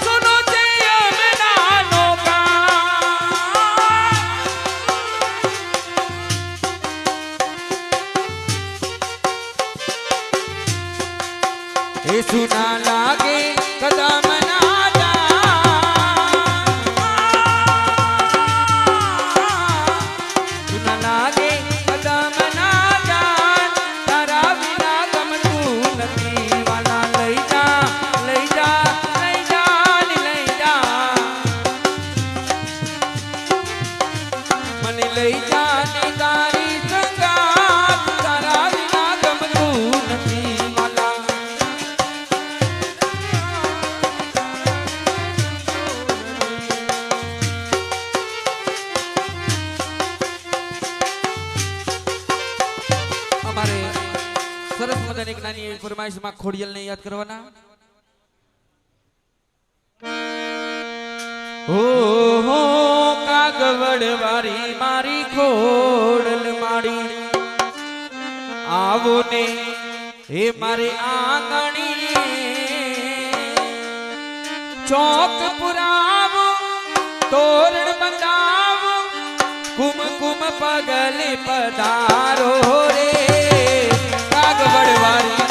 સુનો છે યમનાનો કાન એ સુના લાગે કદમ ના સુના લાગે કદમ ના તારા વિના ગમતું નથી વાલા લઈ જા લઈ જા લઈ જા ની લઈ જા મને લઈ જા ની તારી સંગાત તારા વિના ગમતું નથી સરસ મજાની એક નાની એવી ફરમાઈશમાં ખોડિયલને યાદ કરવાના. હો કાગવડ વારી મારી ખોડલ માડી, આવો ને હે મારી આંગણીએ, ચોક પુરાવો તોરણ બંધાવો, કુમકુમ પગલે પધારો રે, કાગવડ વારી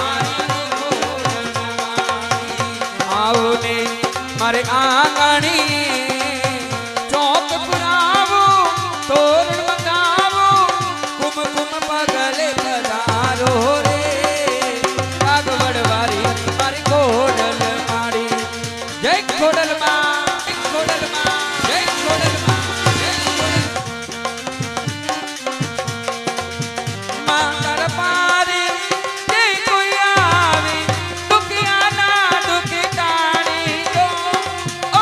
આવો ને મારે આંગણી, ચોક પુરાવો તોરણ બંધાવો, કુમકુમ પગલે પધારો રે, કાગવડ વારી મારી ખોડલ માડી. જય ખોડલ માં, જય ખોડલ માં, જય ખોડલ માં, જય ખોડલ માં. કર પારે જે કોઈ આવે, દુખિયાના દુખ ટાળી દો. ઓ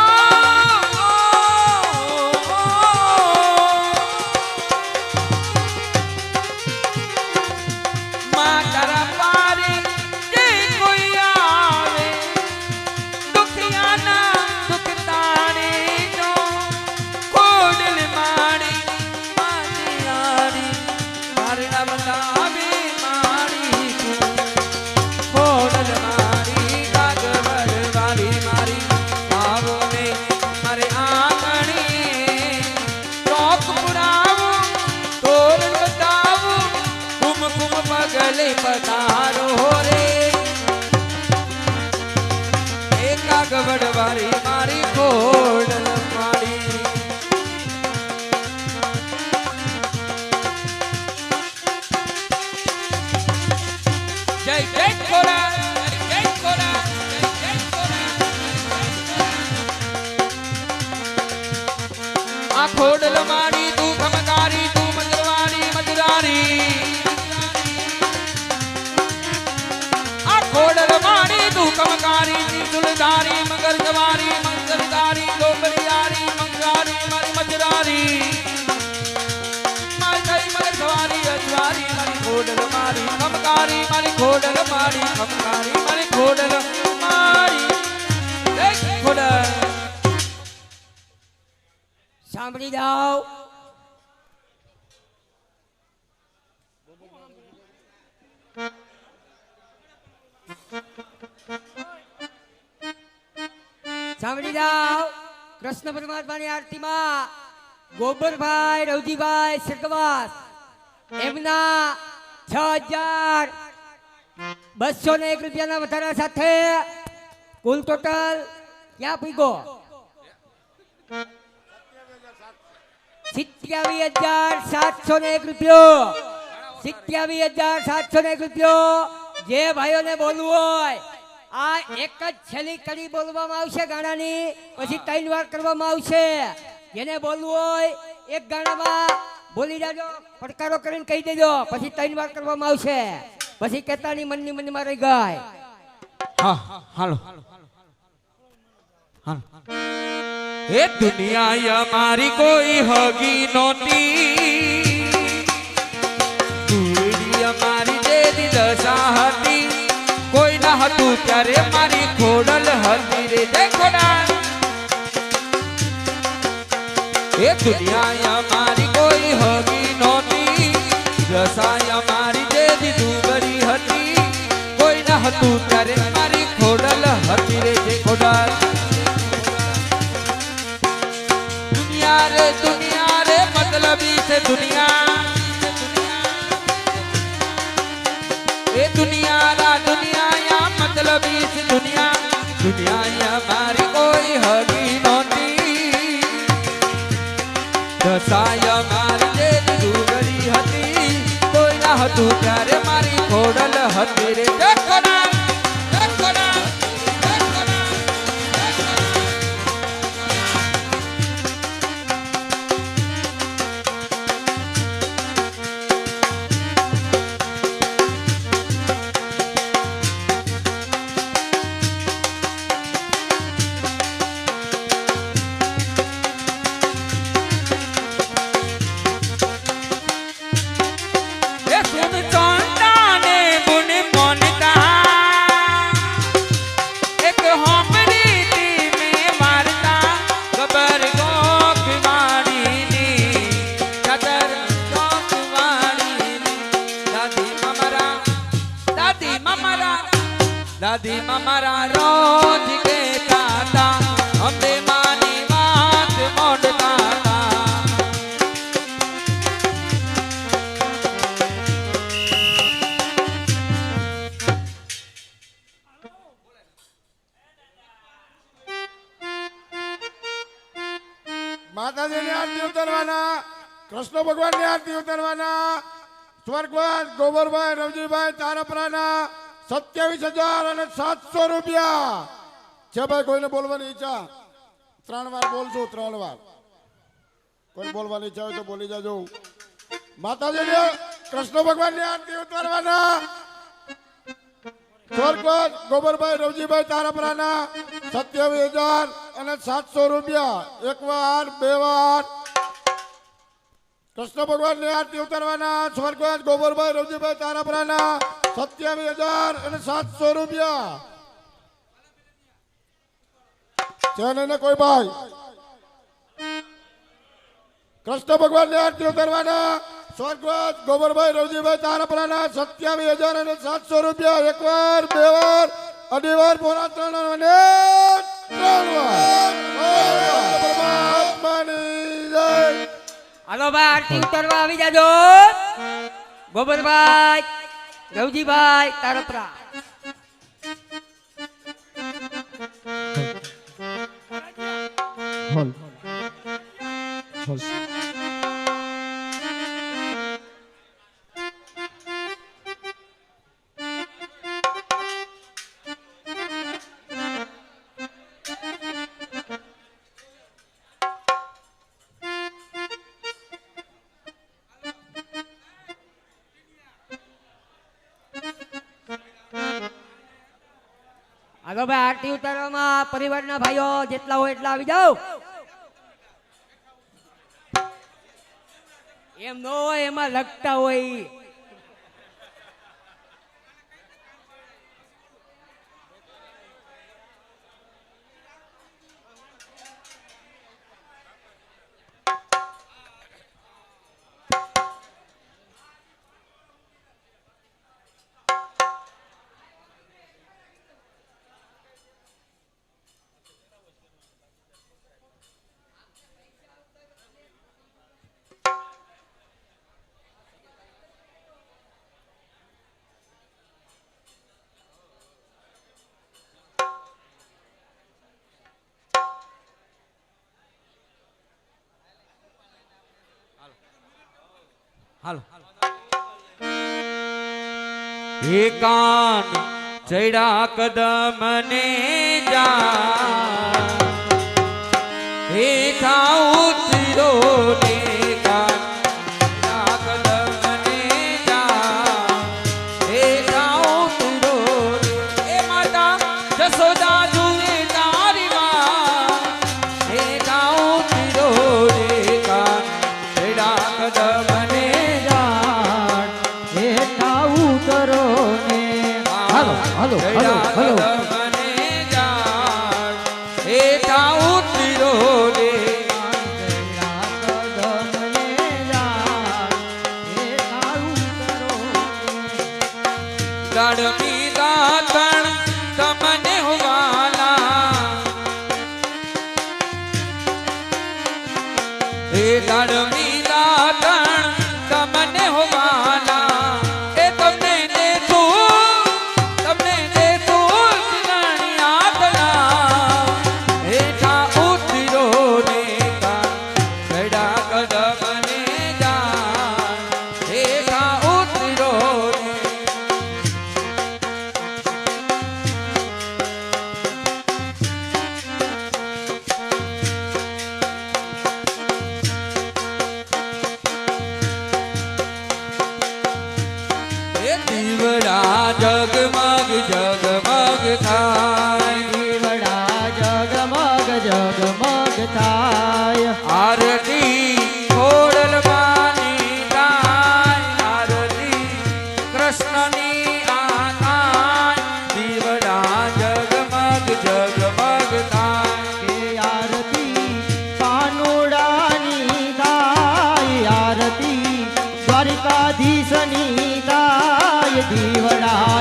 માં કર પારે જે કોઈ આવે, દુખિયાના દુખ ટાળી દો. ખોડલ માડી મારી આડી, મારી બંધાવી મારી તું. ખોડલ મારી કાગવડ વારી મારી, આવો ને મારે આંગણીએ, ચોક પુરાવો તોરણ બંધાવો, કુમકુમ પગલે પધારો રે, એ કાગવડ વારી મારી ખોડલ માડી. જય જય ખોડા, જય ખોડા, જય જય ખોડા. આ ખોડલ માડી તું ખમકારી, તું મંદરવાળી મજરારી. આ ખોડલ માડી તું ખમકારી, ત્રિશુલધારી મગર સવારી, મંગલધારી ડોંબરિયારી, મંગારી મારી મજરારી. મારી થઈ મગર સવારી અજવારી, મારી ખોડલ મારી ખમકારી, મારી ખોડલ મારી ખમકારી, મારી ખોડલ મારી. જય ખોડલ. સાંભળી જાઓ. સાંભળી જાઓ. કૃષ્ણ પરમાત્માની આરતીમાં ગોબરભાઈ રવજીભાઈ સરગવાસ એમના 6,201 રૂપિયાના વધારા સાથે કુલ ટોટલ ક્યાં પૂગ્યો? 27,701 રૂપિયો. 27,701 રૂપિયો. જે ભાઈઓને બોલવું હોય આ એક જ છેલ્લી કડી બોલવામાં આવશે ગાણાની, પછી 3 વાર કરવામાં આવશે. જેને બોલવું હોય એક ગાણામાં બોલી જાજો, પડકારો કરીને કહી દેજો, પછી 3 વાર કરવામાં આવશે. પછી કેતાની મનની મનમાં રહી ગઈ. હા હાલો હાલો. એ દુનિયા મારી કોઈ હગી નહોતી, દુનિયા મારી જે દશા હતી, કોઈ ના હતું ત્યારે મારી ખોડલ હતી રે. જય ખોડલ. એ દુનિયા મારી કોઈ હગી નહોતી, દશા મારી જે દુબરી હતી, કોઈ ના હતું ત્યારે મારી ખોડલ હતી રે. જય ખોડલ. दुनिया रे मतलबी से दुनिया, ए दुनिया रा दुनिया या मतलबी से दुनिया, दुनिया या मारी कोई हगी नहोती, दसाया मारी जे दूगरी હતી, કોઈ ના હતું ત્યારે મારી ખોડલ હતી રે. જય ખોડલ, જય ખોડલ, જય ખોડલ. એ સુન ચોંટા ને બુન મોન મારા રોજ કહેતા હતા અમને માની વાત મોડતા હતા. માતાજીની આરતી ઉતારવાના, કૃષ્ણ ભગવાનની આરતી ઉતારવાના, સ્વર્ગવાસ ગોબરભાઈ રવજીભાઈ તારપરાના 27,700 રૂપિયા છે. ભાઈ કોઈને બોલવાની ઈચ્છા? 3 વાર બોલશું, 3 વાર. કોઈ બોલવાની ઈચ્છા હોય તો બોલી જાજો. માતાજીની કૃષ્ણ ભગવાનની આરતી ઉતારવાના, સ્વર્ગવાસ ગોબરભાઈ રવજીભાઈ તારપરાના 27,700 રૂપિયા. 1 વાર 2 વાર. કૃષ્ણ ભગવાનની આરતી ઉતારવાના, સ્વર્ગવાસ ગોબરભાઈ રવજીભાઈ તારાપરાના 27,700 રૂપિયા. છે ને કોઈ ભાઈ? કૃષ્ણ ભગવાનની આરતી ઉતારવાના, સ્વર્ગવાસ ગોબરભાઈ રવજીભાઈ તારાપરાના 27,700 રૂપિયા. 1 વાર 2 વાર 2 વાર પોણા 3 અને 3 વાર. પરમાત્માની જય. હાલો ભાઈ આરતી ઉતારવા આવી જાજો. ગોબરભાઈ રવજીભાઈ તારપરા. હાલો ભાઈ આરતી ઉતારવામાં પરિવારના ભાઈઓ જેટલા હોય એટલા આવી જાઓ. એમ ન હોય, એમાં લગતા હોય. હાલો હે કાન ચડ્યા કદમ ને જા હે ઉતરો ને કાન ચડ્યા કદમ ને જા હે ઉતરો એ માતા જસોદા જુએ તારી માં હે ઉતરો ને કાન ચડ્યા કદમ હાલો હાલો હાલો. તમને હોવાલા એ દાડમી દાતણ તમને હોવાલા એ તમને જગમગ જગમગ થાય દીવડા જગમગ જગમગ થાય. આરતી ખોડલવાની થાય આરતી કૃષ્ણની આ થાય દીવડા જગમગ જગમગ થાય કે આરતી કાનુડાની થાય, આરતી દ્વારિકાધીશની થાય. દીવડા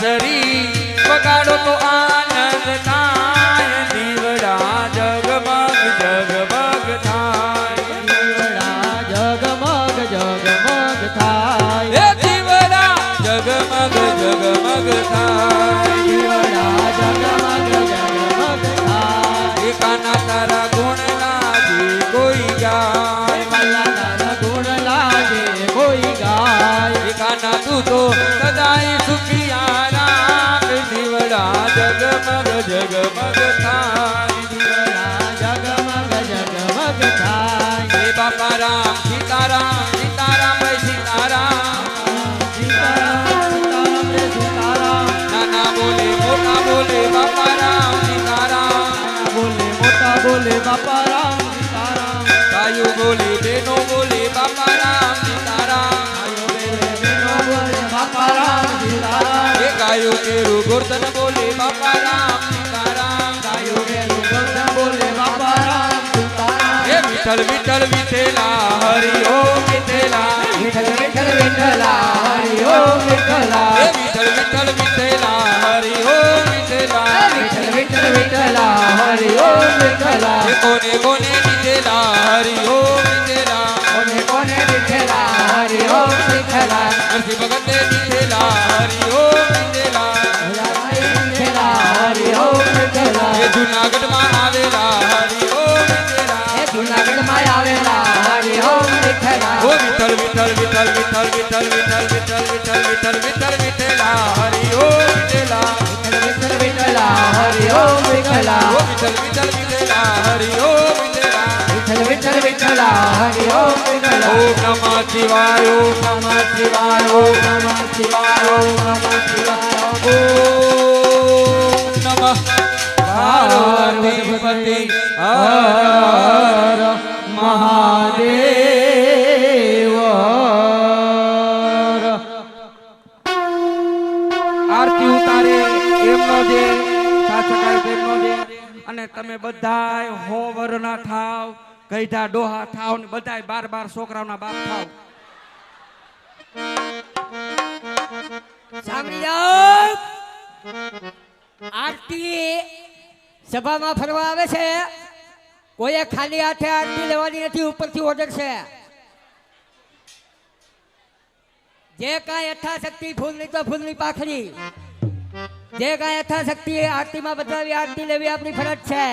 બાંસરી વગાડો તો આનંદ થાય દીવડા જગમગ જગમગ થાય દીવડા જગમગ જગમગ થાય એ દીવડા જગમગ જગમગ થાય દીવડા જગમગ જગમગ થાય એકાના તારા ગુણ લાગે કોઈ ગાય વાલા તારા ગુણ લાગે કોઈ ગાય એકાના તું તો સદાય સુખિયા રાખ દીવડા જગમગ જગમગ થાય દીવડા જગમગ જગમગ થાય હે બાપા રામ સીતારામ સીતારામ રે સીતારામ સીતારામ સીતારામ રે સીતારામ નાના બોલે મોટા બોલે બાપા રામ સીતારામ બોલે મોટા બોલે બાપા રામ સીતારામ ભાઈઓ બોલે બહેનો બોલે બાપા રામ સીતારામ બેનો બોલે બાપા રામ સીતારામ એ ગાયો કેરું ગોરધન બોલે બાપા રામ સીતારામ ગાયો બેનું ગોધન બોલે બાપા રામ સીતારામ એ વિઠ્ઠલ વિઠ્ઠલ વિઠેલા હરિ ઓમ વિઠેલા વિઠ્ઠલ વિઠ્ઠલ વિઠ્ઠલા હરિ ઓમ વિઠ્ઠલા એ વિઠ્ઠલ વિઠ્ઠલ વિઠેલા હરિ ઓમ વિઠેલા વિઠ્ઠલ વિઠ્ઠલ વિઠ્ઠલા હરિ ઓમ વિઠ્ઠલા એ કોને કોને વિઠેલા હરિ ઓમ વિઠેલા કોને કોને વિઠ્ઠલા હરિ ઓમ વિઠ્ઠલા નરસિંહ ભગતે વિઠેલા હરિ ઓમ વિઠેલા વિઠ્ઠલા હરિ ઓમ વિઠ્ઠલા એ જૂનાગઢમાં આવેલા હરિ ઓમ વિઠેલા એ જૂનાગઢમાં આવેલા હરિ ઓમ વિઠ્ઠલા ઓ વિઠ્ઠલ વિઠ્ઠલ વિઠ્ઠલ વિઠ્ઠલ વિઠ્ઠલ વિઠ્ઠલ વિઠ્ઠલ વિઠ્ઠલ વિઠ્ઠલ વિઠ્ઠલ વિઠેલા હરિ ઓમ વિઠેલા વિઠ્ઠલ વિઠ્ઠલા હરિ ઓમ વિઠ્ઠલા ઓ વિઠ્ઠલ વિઠ્ઠલ વિઠેલા હરિ ઓમ વિઠેલા વિઠ્ઠલ વિઠ્ઠલ વિઠ્ઠલા હરિ ઓમ વિઠ્ઠલા ઓમ નમઃ શિવાય ઓમ નમઃ શિવાય ઓમ નમઃ શિવાય ઓમ નમઃ શિવાય ઓમ નમઃ પાર્વતીપતિ હર મહાદેવ આરતી ઉતારે એમનો જે સાચકાય તેમનો જે અને તમે બધાય હો વરના થાવ ગઈઢા ડોહા થાવ ને બધાય 12 છોકરાઓના બાપ થાવ સાંભળી જાઓ આરતી સભામાં ફરવા આવે છે કોઈએ ખાલી હાથે આરતી લેવાની નથી ઉપરથી ઓર્ડર છે જે કાંઈ યથાશક્તિ ફૂલની તો ફૂલની પાખડી જે કાંઈ યથાશક્તિ આરતીમાં બતાવી આરતી લેવી આપણી ફરજ છે